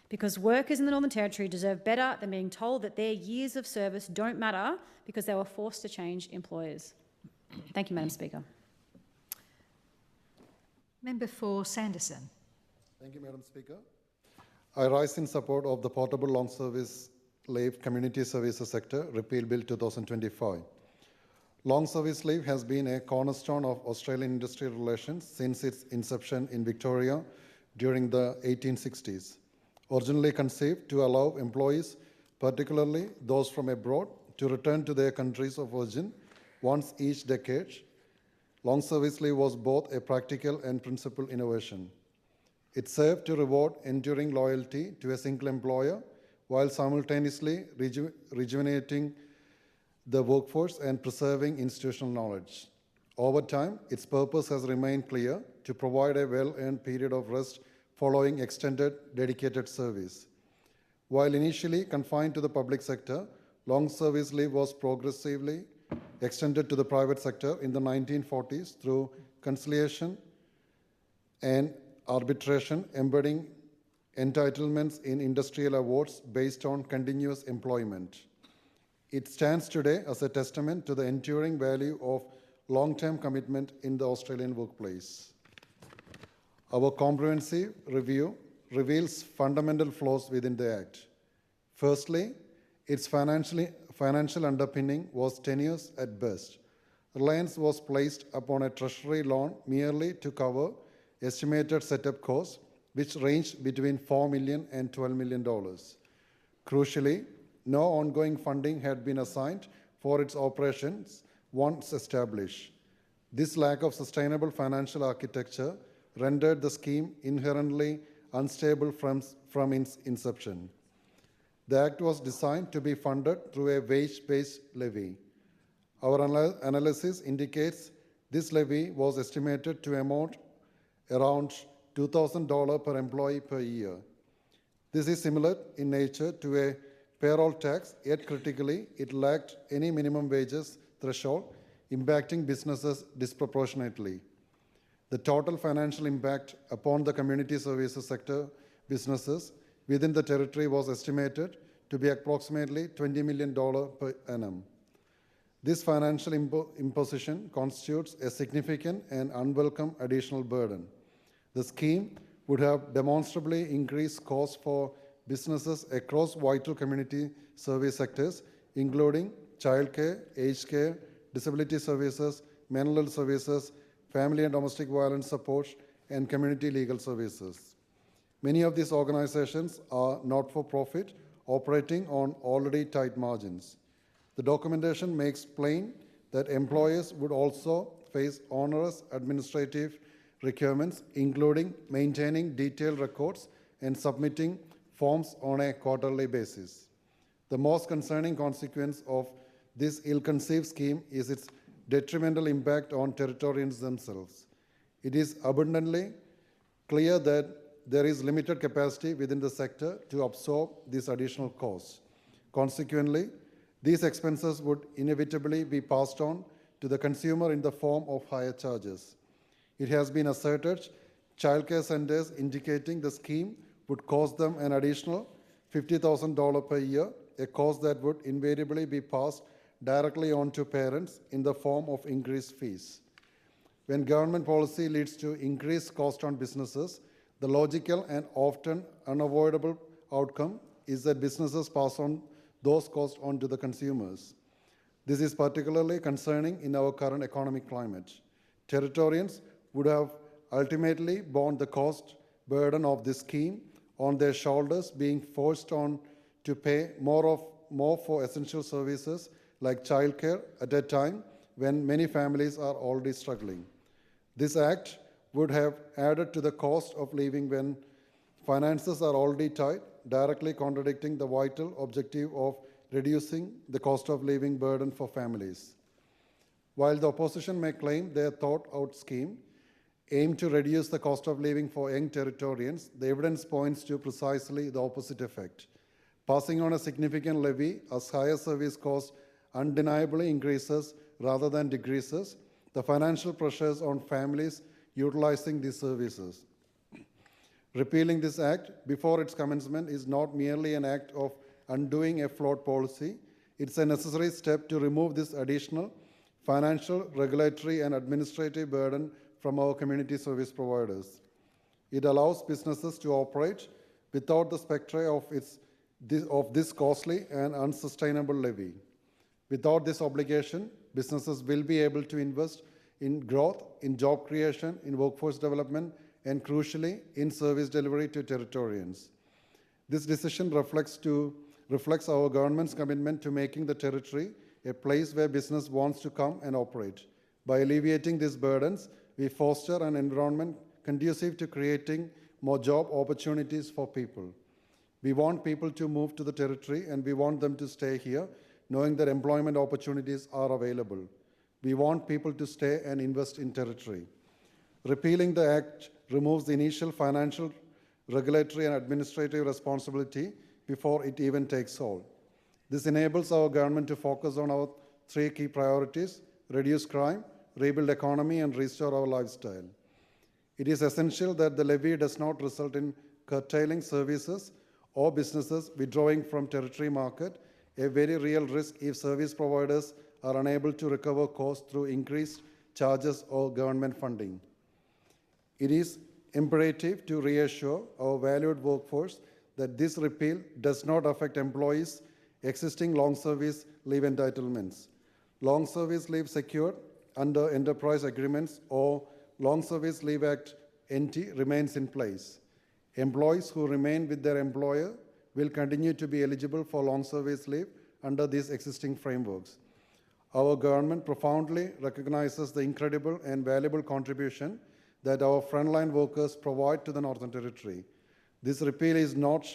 Speaker 8: Because workers in the Northern Territory deserve better than being told that their years of service don't matter because they were forced to change employers. Thank you, Madam Speaker.
Speaker 5: Member for Sanderson.
Speaker 9: Thank you, Madam Speaker. I rise in support of the Portable Long Service Leave Community Services Sector Repeal Bill 2025. Long service leave has been a cornerstone of Australian industrial relations since its inception in Victoria during the 1860s. Originally conceived to allow employees, particularly those from abroad, to return to their countries of origin once each decade, long service leave was both a practical and principled innovation. It served to reward enduring loyalty to a single employer while simultaneously rejuvenating the workforce and preserving institutional knowledge. Over time, its purpose has remained clear: to provide a well-earned period of rest following extended dedicated service. While initially confined to the public sector, long service leave was progressively extended to the private sector in the 1940s through conciliation and arbitration, embedding entitlements in industrial awards based on continuous employment. It stands today as a testament to the enduring value of long-term commitment in the Australian workplace. Our comprehensive review reveals fundamental flaws within the Act. Firstly, its financial underpinning was tenuous at best. Reliance was placed upon a treasury loan merely to cover estimated setup costs, which ranged between $4 million and $12 million. Crucially, no ongoing funding had been assigned for its operations once established. This lack of sustainable financial architecture rendered the scheme inherently unstable from its inception. The Act was designed to be funded through a wage-based levy. Our analysis indicates this levy was estimated to amount around $2,000 per employee per year. This is similar in nature to a payroll tax, yet critically, it lacked any minimum wages threshold, impacting businesses disproportionately. The total financial impact upon the community services sector businesses within the territory was estimated to be approximately $20 million per annum. This financial imposition constitutes a significant and unwelcome additional burden. The scheme would have demonstrably increased costs for businesses across vital community service sectors, including childcare, aged care, disability services, mental health services, family and domestic violence support, and community legal services. Many of these organizations are not-for-profit, operating on already tight margins. The documentation makes plain that employers would also face onerous administrative requirements, including maintaining detailed records and submitting forms on a quarterly basis. The most concerning consequence of this ill-conceived scheme is its detrimental impact on Territorians themselves. It is abundantly clear that there is limited capacity within the sector to absorb these additional costs. Consequently, these expenses would inevitably be passed on to the consumer in the form of higher charges. It has been asserted childcare centres indicating the scheme would cost them an additional $50,000 per year, a cost that would invariably be passed directly on to parents in the form of increased fees. When government policy leads to increased cost on businesses, the logical and often unavoidable outcome is that businesses pass on those costs on to the consumers. This is particularly concerning in our current economic climate. Territorians would have ultimately borne the cost burden of this scheme on their shoulders, being forced on to pay more for essential services like childcare at a time when many families are already struggling. This Act would have added to the cost of living when finances are already tight, directly contradicting the vital objective of reducing the cost of living burden for families. While the opposition may claim their thought-out scheme aimed to reduce the cost of living for young Territorians, the evidence points to precisely the opposite effect. Passing on a significant levy as higher service cost undeniably increases rather than decreases the financial pressures on families utilising these services. Repealing this Act before its commencement is not merely an act of undoing a flawed policy, it's a necessary step to remove this additional financial, regulatory and administrative burden from our community service providers. It allows businesses to operate without the spectre of this costly and unsustainable levy. Without this obligation, businesses will be able to invest in growth, in job creation, in workforce development, and crucially, in service delivery to Territorians. This decision reflects our government's commitment to making the Territory a place where business wants to come and operate. By alleviating these burdens, we foster an environment conducive to creating more job opportunities for people. We want people to move to the Territory and we want them to stay here, knowing that employment opportunities are available. We want people to stay and invest in Territory. Repealing the Act removes the initial financial, regulatory and administrative responsibility before it even takes hold. This enables our government to focus on our three key priorities: reduce crime, rebuild economy and restore our lifestyle. It is essential that the levy does not result in curtailing services or businesses withdrawing from Territory market, a very real risk if service providers are unable to recover costs through increased charges or government funding. It is imperative to reassure our valued workforce that this repeal does not affect employees' existing long service leave entitlements. Long service leave secured under enterprise agreements or Long Service Leave Act NT remains in place. Employees who remain with their employer will continue to be eligible for long service leave under these existing frameworks. Our government profoundly recognizes the incredible and valuable contribution that our frontline workers provide to the Northern Territory. This repeal is not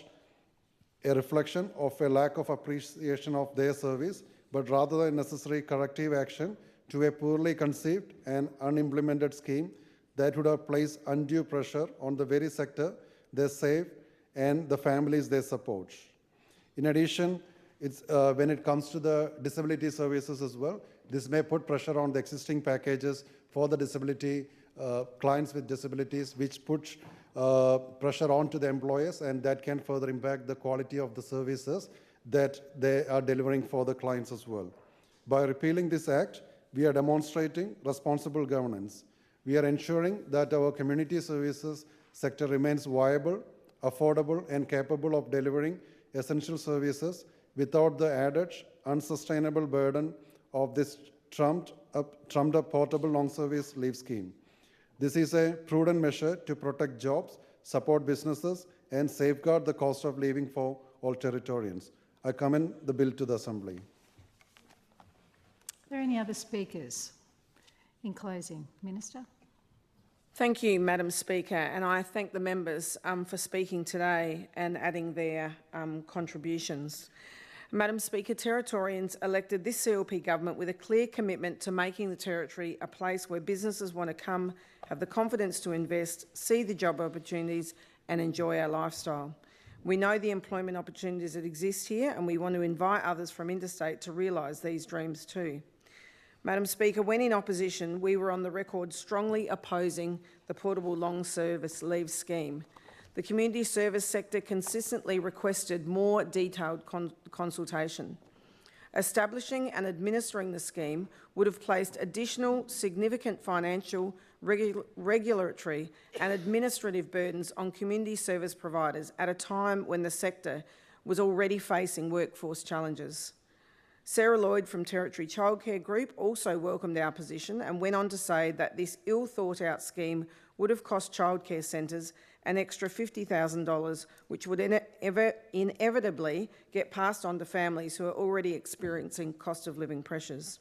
Speaker 9: a reflection of a lack of appreciation of their service, but rather a necessary corrective action to a poorly conceived and unimplemented scheme that would have placed undue pressure on the very sector they save and the families they support. In addition, when it comes to the disability services as well, this may put pressure on the existing packages for the disability clients with disabilities, which puts pressure onto the employers, and that can further impact the quality of the services that they are delivering for the clients as well. By repealing this Act, we are demonstrating responsible governance. We are ensuring that our community services sector remains viable, affordable, and capable of delivering essential services without the added unsustainable burden of this trumped up portable long service leave scheme. This is a prudent measure to protect jobs, support businesses, and safeguard the cost of living for all Territorians. I commend the bill to the Assembly.
Speaker 5: Are there any other speakers? In closing, Minister.
Speaker 2: Thank you, Madam Speaker, and I thank the members for speaking today and adding their contributions. Madam Speaker, Territorians elected this CLP government with a clear commitment to making the Territory a place where businesses want to come, have the confidence to invest, see the job opportunities and enjoy our lifestyle. We know the employment opportunities that exist here, and we want to invite others from interstate to realise these dreams too. Madam Speaker, when in opposition, we were on the record strongly opposing the portable long service leave scheme. The community service sector consistently requested more detailed consultation. Establishing and administering the scheme would have placed additional significant financial, regulatory and administrative burdens on community service providers at a time when the sector was already facing workforce challenges. Sarah Lloyd from Territory Childcare Group also welcomed our position and went on to say that this ill-thought-out scheme would have cost childcare centres an extra $50,000, which would inevitably get passed on to families who are already experiencing cost of living pressures.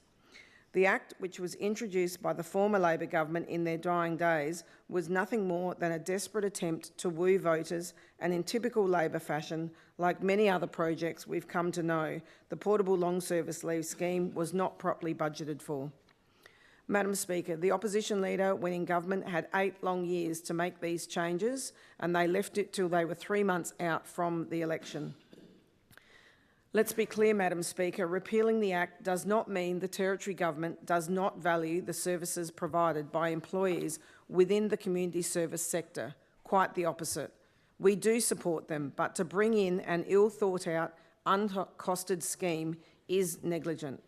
Speaker 2: The Act, which was introduced by the former Labor government in their dying days, was nothing more than a desperate attempt to woo voters, and in typical Labor fashion, like many other projects we've come to know, the portable long service leave scheme was not properly budgeted for. Madam Speaker, the opposition leader, when in government, had 8 long years to make these changes, and they left it till they were 3 months out from the election. Let's be clear, Madam Speaker, repealing the Act does not mean the Territory Government does not value the services provided by employees within the community service sector. Quite the opposite. We do support them, but to bring in an ill-thought-out, uncosted scheme is negligent.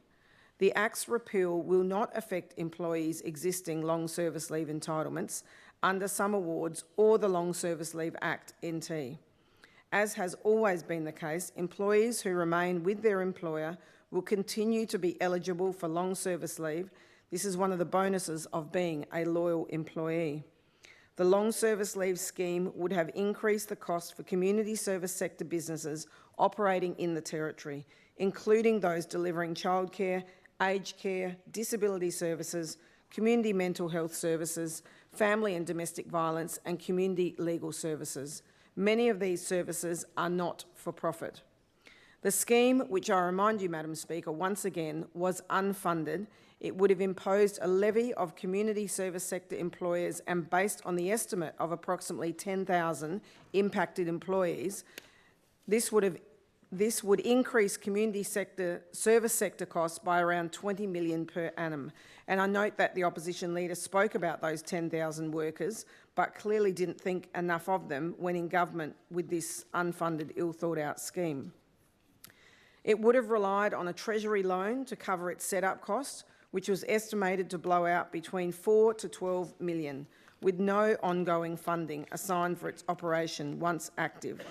Speaker 2: The Act's repeal will not affect employees' existing long service leave entitlements under some awards or the Long Service Leave Act NT. As has always been the case, employees who remain with their employer will continue to be eligible for long service leave. This is one of the bonuses of being a loyal employee. The long service leave scheme would have increased the cost for community service sector businesses operating in the Territory, including those delivering childcare, aged care, disability services, community mental health services, family and domestic violence, and community legal services. Many of these services are not for profit. The scheme, which I remind you, Madam Speaker, once again, was unfunded. It would have imposed a levy of community service sector employers, and based on the estimate of approximately 10,000 impacted employees, this would increase community sector service sector costs by around $20 million per annum. And I note that the opposition leader spoke about those 10,000 workers, but clearly didn't think enough of them when in government with this unfunded, ill-thought-out scheme. It would have relied on a Treasury loan to cover its set-up costs, which was estimated to blow out between $4 to $12 million, with no ongoing funding assigned for its operation once active.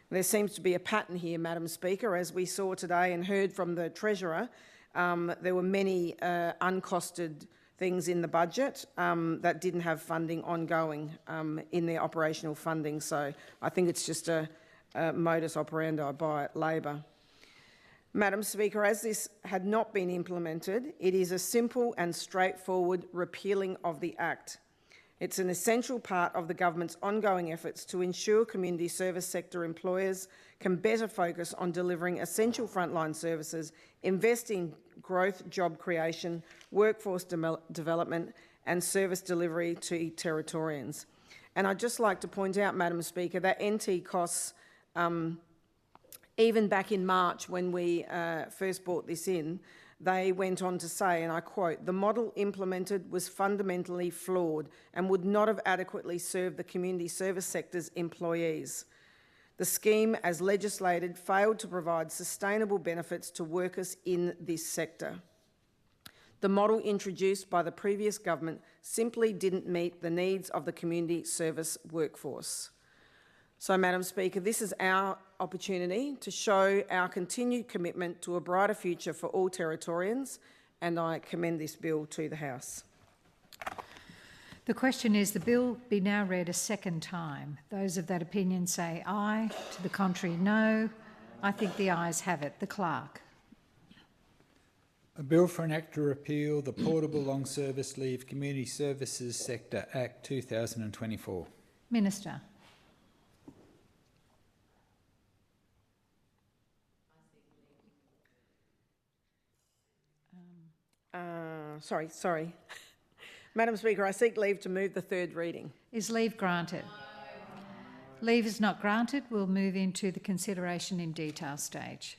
Speaker 2: There seems to be a pattern here, Madam Speaker, as we saw today and heard from the Treasurer. There were many uncosted things in the budget that didn't have funding ongoing in their operational funding. So I think it's just a modus operandi by Labor. Madam Speaker, as this had not been implemented, it is a simple and straightforward repealing of the Act. It's an essential part of the government's ongoing efforts to ensure community service sector employers can better focus on delivering essential frontline services, invest in growth, job creation, workforce development and service delivery to Territorians. And I'd just like to point out, Madam Speaker, that NT costs, even back in March when we first brought this in, they went on to say, and I quote, "The model implemented was fundamentally flawed and would not have adequately served the community service sector's employees. The scheme, as legislated, failed to provide sustainable benefits to workers in this sector. The model introduced by the previous government simply didn't meet the needs of the community service workforce." So, Madam Speaker, this is our opportunity to show our continued commitment to a brighter future for all Territorians, and I commend this bill to the House.
Speaker 5: The question is the bill be now read a second time. Those of that opinion say aye. To the contrary, no. I think the ayes have it. The Clerk.
Speaker 10: A bill for an act to repeal the Portable Long Service Leave Community Services Sector Act 2024.
Speaker 5: Minister.
Speaker 2: Sorry. Madam Speaker, I seek leave to move the third reading.
Speaker 5: Is leave granted? Leave is not granted. We'll move into the consideration in detail stage.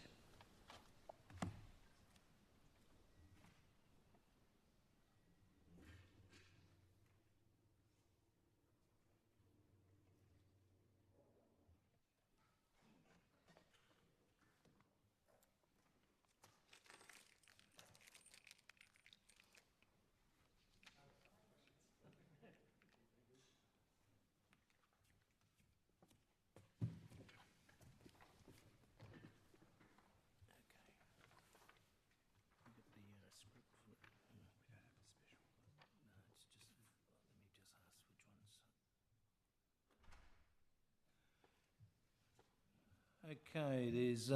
Speaker 3: Okay, there's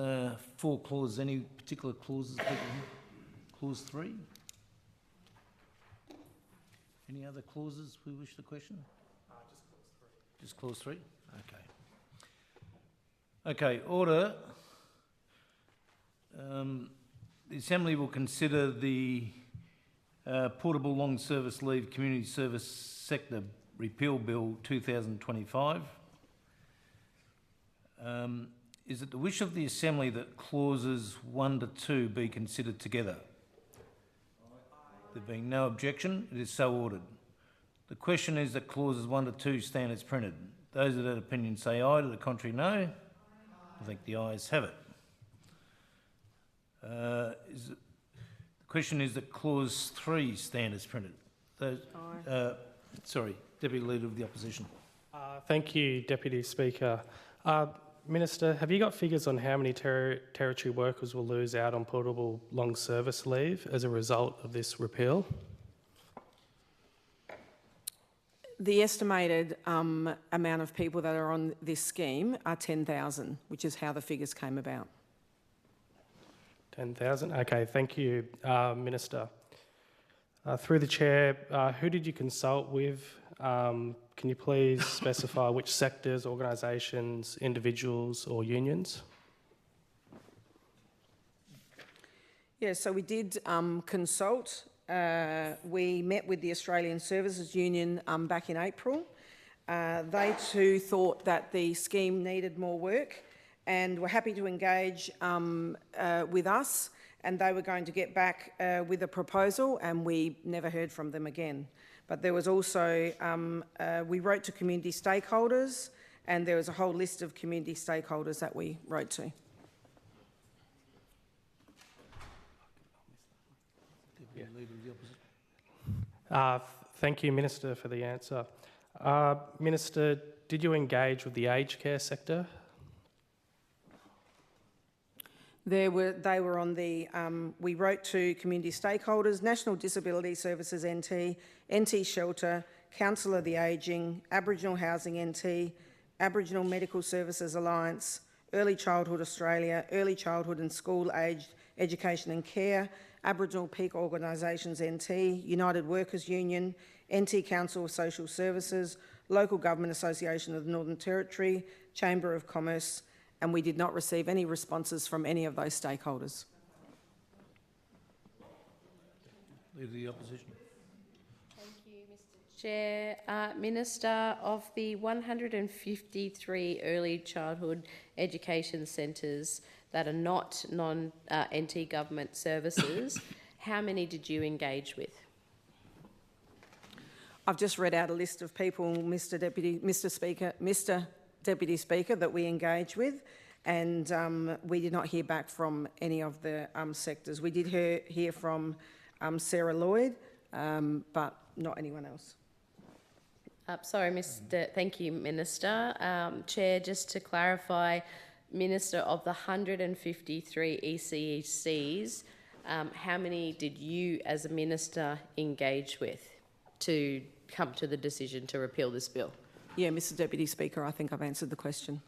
Speaker 3: 4 clauses. Any particular clauses? Clause 3? Any other clauses we wish to question? Just clause 3. Just clause 3? Okay. Okay, order. The Assembly will consider the Portable Long Service Leave Community Service Sector Repeal Bill 2025. Is it the wish of the Assembly that clauses 1 to 2 be considered together? There being no objection, it is so ordered. The question is that clauses 1 to 2 stand as printed. Those of that opinion say aye, to the contrary no. I think the ayes have it. The question is that clause 3 stand as printed. Sorry, Deputy Leader of the Opposition.
Speaker 11: Thank you, Deputy Speaker. Minister, have you got figures on how many territory workers will lose out on portable long service leave as a result of this repeal?
Speaker 2: The estimated amount of people that are on this scheme are 10,000, which is how the figures came about.
Speaker 11: 10,000? Okay, thank you, Minister. Through the Chair, who did you consult with? Can you please specify which sectors, organisations, individuals or unions?
Speaker 2: Yeah, so we did consult. We met with the Australian Services Union back in April. They too thought that the scheme needed more work and were happy to engage with us, and they were going to get back with a proposal, and we never heard from them again. But there was also, we wrote to community stakeholders, and there was a whole list of community stakeholders that we wrote to.
Speaker 11: Thank you, Minister, for the answer. Minister, did you engage with the aged care sector?
Speaker 2: They were on the, we wrote to community stakeholders, National Disability Services NT, NT Shelter, Council of the Ageing, Aboriginal Housing NT, Aboriginal Medical Services Alliance, Early Childhood Australia, Early Childhood and School Aged Education and Care, Aboriginal Peak Organisations NT, United Workers Union, NT Council of Social Services, Local Government Association of the Northern Territory, Chamber of Commerce, and we did not receive any responses from any of those stakeholders.
Speaker 3: Leader of the Opposition.
Speaker 4: Thank you, Mr Chair. Minister, of the 153 early childhood education centres that are not non-NT government services, how many did you engage with?
Speaker 2: I've just read out a list of people, Mr Deputy Speaker, that we engage with, and we did not hear back from any of the sectors. We did hear from Sarah Lloyd, but not anyone else.
Speaker 4: Thank you, Minister. Chair, just to clarify, Minister, of the 153 ECECs, how many did you as a minister engage with to come to the decision to repeal this bill?
Speaker 2: Yeah, Mr Deputy Speaker, I think I've answered the question.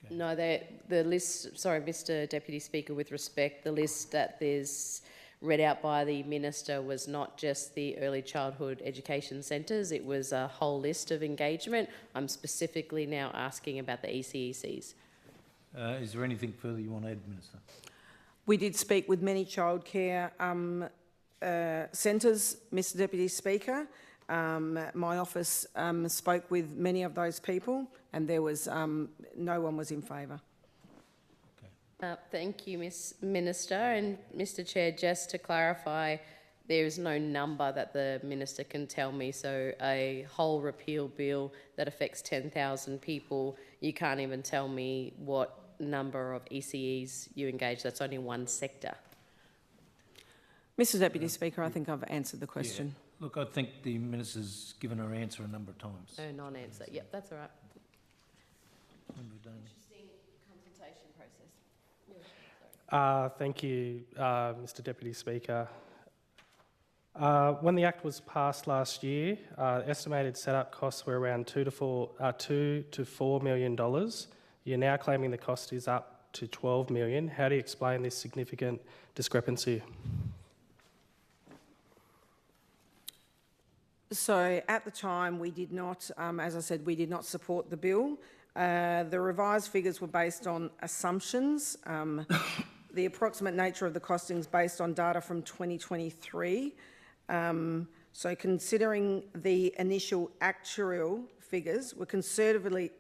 Speaker 4: Okay. No, the list, sorry, Mr Deputy Speaker, with respect, the list that there's read out by the Minister was not just the early childhood education centres, it was a whole list of engagement. I'm specifically now asking about the ECECs.
Speaker 3: Is there anything further you want to add, Minister?
Speaker 2: We did speak with many childcare centres, Mr Deputy Speaker. My office spoke with many of those people, and there was no one was in favour.
Speaker 4: Okay. Thank you, Minister. And Mr Chair, just to clarify, there is no number that the Minister can tell me, so a whole repeal bill that affects 10,000 people, you can't even tell me what number of ECEs you engage. That's only one sector.
Speaker 2: Mr Deputy Speaker, I think I've answered the question.
Speaker 3: Yeah. Look, I think the Minister's given her answer a number of times.
Speaker 4: No non-answer. Yep, that's all right. Interesting consultation process.
Speaker 11: Thank you, Mr Deputy Speaker. When the Act was passed last year, estimated set-up costs were around $2 to $4 million. You're now claiming the cost is up to $12 million. How do you explain this significant discrepancy?
Speaker 2: So at the time, we did not, as I said, we did not support the bill. The revised figures were based on assumptions. The approximate nature of the costings based on data from 2023. So considering the initial actuarial figures were conservatively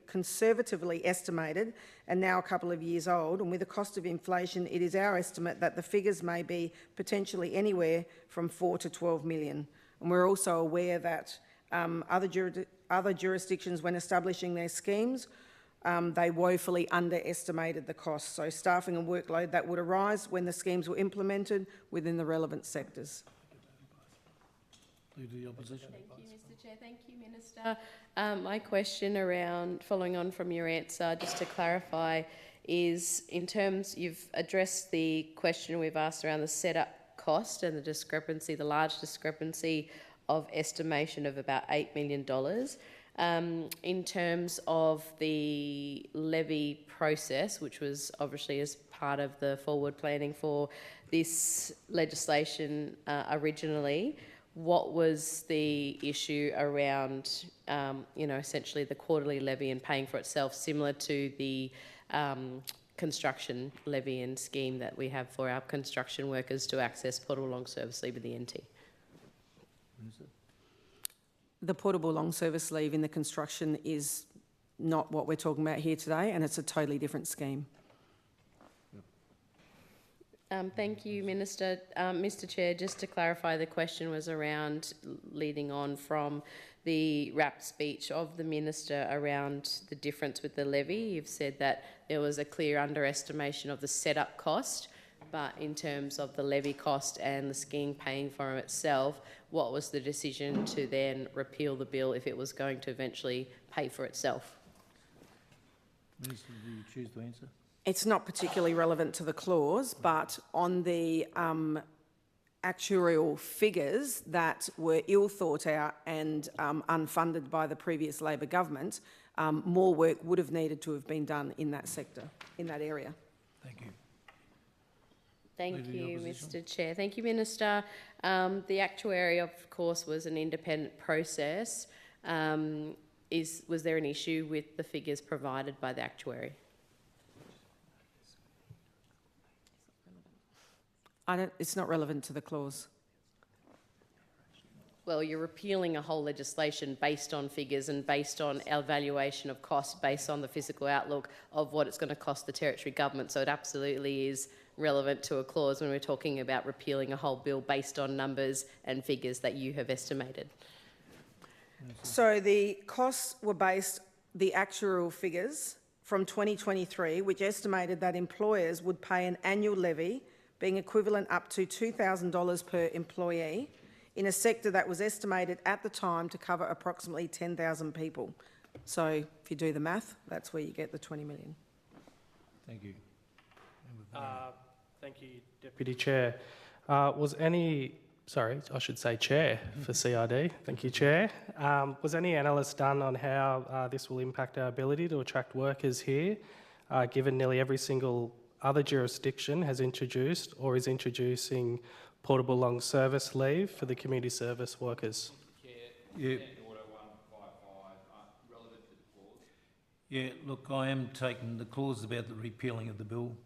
Speaker 2: estimated and now a couple of years old, and with the cost of inflation, it is our estimate that the figures may be potentially anywhere from 4 to 12 million. And we're also aware that other jurisdictions, when establishing their schemes, they woefully underestimated the costs. So staffing and workload that would arise when the schemes were implemented within the relevant sectors.
Speaker 3: Leader of the Opposition.
Speaker 4: Thank you, Mr Chair. Thank you, Minister. My question around, following on from your answer, just to clarify, is in terms, you've addressed the question we've asked around the setup cost and the discrepancy, the large discrepancy of estimation of about $8 million. In terms of the levy process, which was obviously as part of the forward planning for this legislation originally, what was the issue around, essentially the quarterly levy and paying for itself, similar to the construction levy and scheme that we have for our construction workers to access portable long service leave with the NT?
Speaker 2: The portable long service leave in the construction is not what we're talking about here today, and it's a totally different scheme.
Speaker 4: Thank you, Minister. Mr Chair, just to clarify, the question was around, leading on from the wrap speech of the Minister around the difference with the levy. You've said that there was a clear underestimation of the setup cost, but in terms of the levy cost and the scheme paying for itself, what was the decision to then repeal the bill if it was going to eventually pay for itself?
Speaker 3: Minister, do you choose to answer?
Speaker 2: It's not particularly relevant to the clause, but on the actuarial figures that were ill thought out and unfunded by the previous Labor government, more work would have needed to have been done in that sector, in that area.
Speaker 3: Thank you.
Speaker 4: Thank you, Mr Chair. Thank you, Minister. The actuary, of course, was an independent process. Was there an issue with the figures provided by the actuary?
Speaker 2: It's not relevant to the clause.
Speaker 4: Well, you're repealing a whole legislation based on figures and based on evaluation of costs, based on the physical outlook of what it's going to cost the territory government. So it absolutely is relevant to a clause when we're talking about repealing a whole bill based on numbers and figures that you have estimated.
Speaker 2: So the costs were based, the actuarial figures from 2023, which estimated that employers would pay an annual levy being equivalent up to $2,000 per employee in a sector that was estimated at the time to cover approximately 10,000 people. So if you do the math, that's where you get the 20 million.
Speaker 3: Thank you.
Speaker 11: Thank you, Deputy Chair. Chair for CRD. Thank you, Chair. Was any analysis done on how this will impact our ability to attract workers here, given nearly every single other jurisdiction has introduced or is introducing portable long service leave for the community service workers?
Speaker 3: Yeah. Yeah, look, I am taking the clause about the repealing of the bill,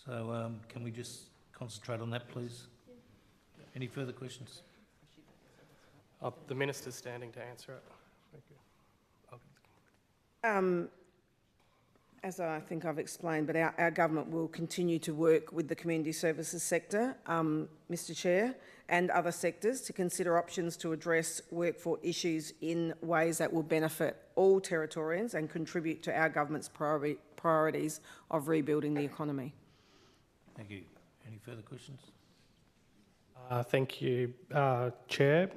Speaker 3: so can we just concentrate on that, please? Yeah. Any further questions?
Speaker 11: The Minister's standing to answer it. Thank you.
Speaker 2: As I think I've explained, but our government will continue to work with the community services sector, Mr Chair, and other sectors to consider options to address workforce issues in ways that will benefit all Territorians and contribute to our government's priorities of rebuilding the economy.
Speaker 3: Thank you. Any further questions?
Speaker 11: Thank you, Chair.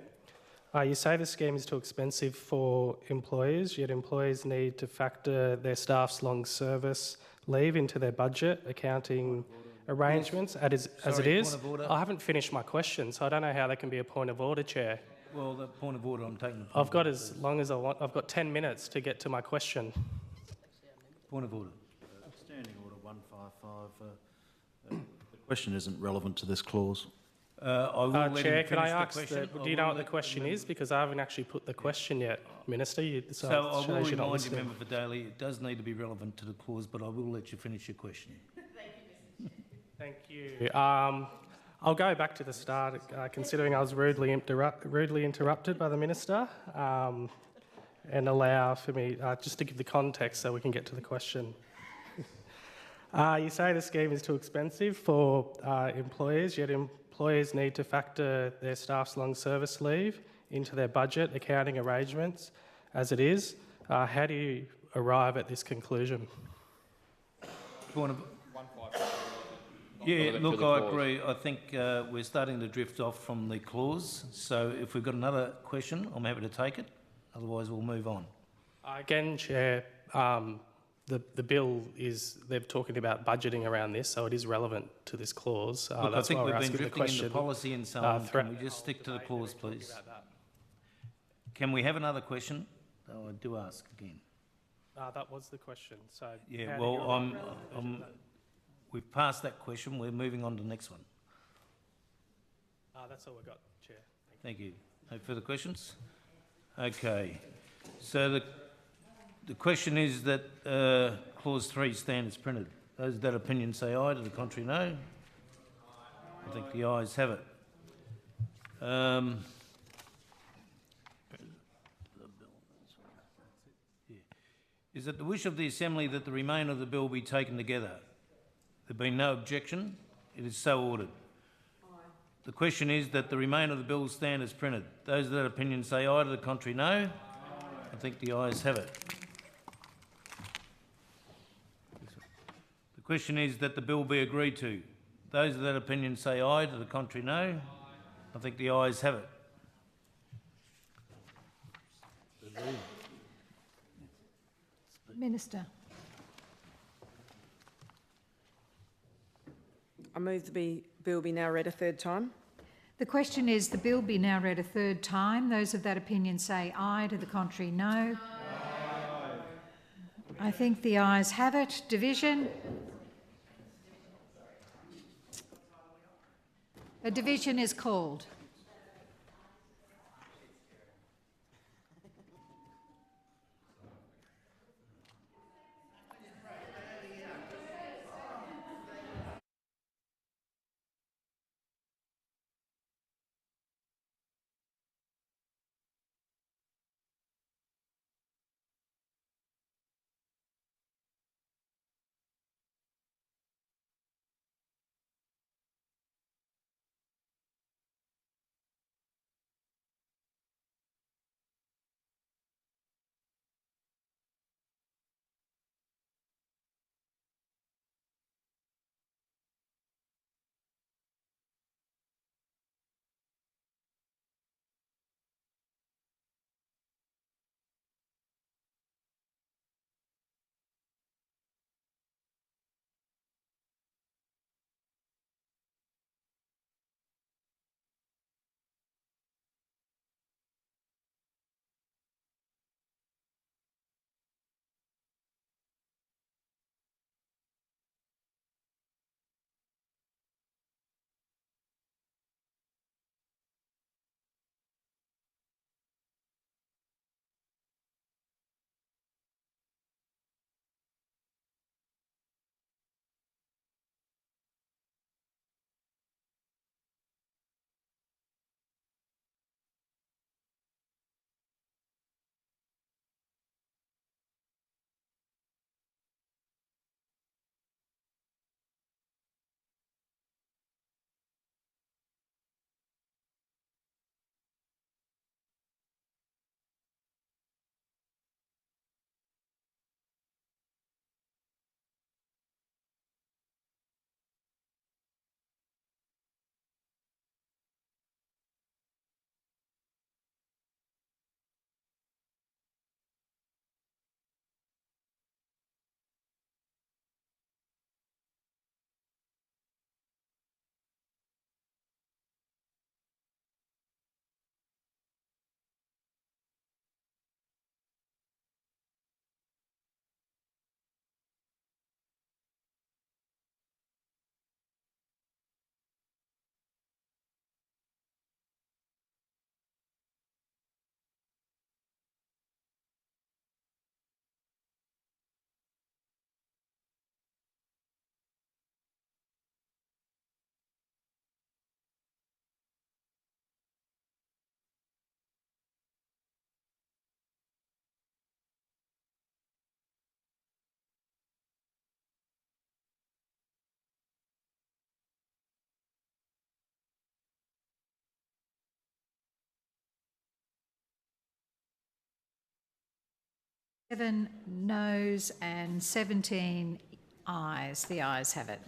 Speaker 11: You say the scheme is too expensive for employers, yet employers need to factor their staff's long service leave into their budget accounting arrangements as it is. I haven't finished my question, so I don't know how that can be a point of order, Chair.
Speaker 3: Well, the point of order, I'm taking the point
Speaker 11: I've got as long as I want. I've got 10 minutes to get to my question.
Speaker 3: Point of order.
Speaker 12: Standing Order 155. The question isn't relevant to this clause.
Speaker 11: Chair, can I ask, do you know what the question is? Because I haven't actually put the question yet, Minister.
Speaker 3: So I will remind you, Member for Daly, it does need to be relevant to the clause, but I will let you finish your question.
Speaker 11: Thank you. I'll go back to the start, considering I was rudely interrupted by the Minister. and allow for me just to give the context so we can get to the question. You say the scheme is too expensive for employers, yet employers need to factor their staff's long service leave into their budget accounting arrangements as it is. How do you arrive at this conclusion?
Speaker 3: Yeah, look, I agree. I think we're starting to drift off from the clause. So if we've got another question, I'm happy to take it. Otherwise, we'll move on.
Speaker 11: Again, Chair, the bill is, they're talking about budgeting around this, so it is relevant to this clause.
Speaker 3: Look,
Speaker 11: that's
Speaker 3: I think
Speaker 11: why
Speaker 3: we've
Speaker 11: we're
Speaker 3: been
Speaker 11: asking the
Speaker 3: drifting
Speaker 11: question.
Speaker 3: into policy and so on. Can we just stick to the clause, please? Can we have another question? Oh, I do ask again.
Speaker 11: That was the question. So
Speaker 3: Yeah, well, we've passed that question. We're moving on to the next one.
Speaker 11: That's all we've got, Chair.
Speaker 3: Thank you. No further questions? Okay. So the question is that clause 3 stand as printed. Those of that opinion say aye, to the contrary no. I think the ayes have it. Is it the wish of the Assembly that the remainder of the bill be taken together? There being no objection, it is so ordered. The question is that the remainder of the bill stand as printed. Those of that opinion say aye, to the contrary no. I think the ayes have it. The question is that the bill be agreed to. Those of that opinion say aye, to the contrary no. I think the ayes have it.
Speaker 5: Minister.
Speaker 2: I move the bill be now read a third time.
Speaker 5: The question is the bill be now read a third time. Those of that opinion say aye, to the contrary no. Aye. I think the ayes have it. Division. A division is called. 7 noes and 17 ayes. The ayes have it.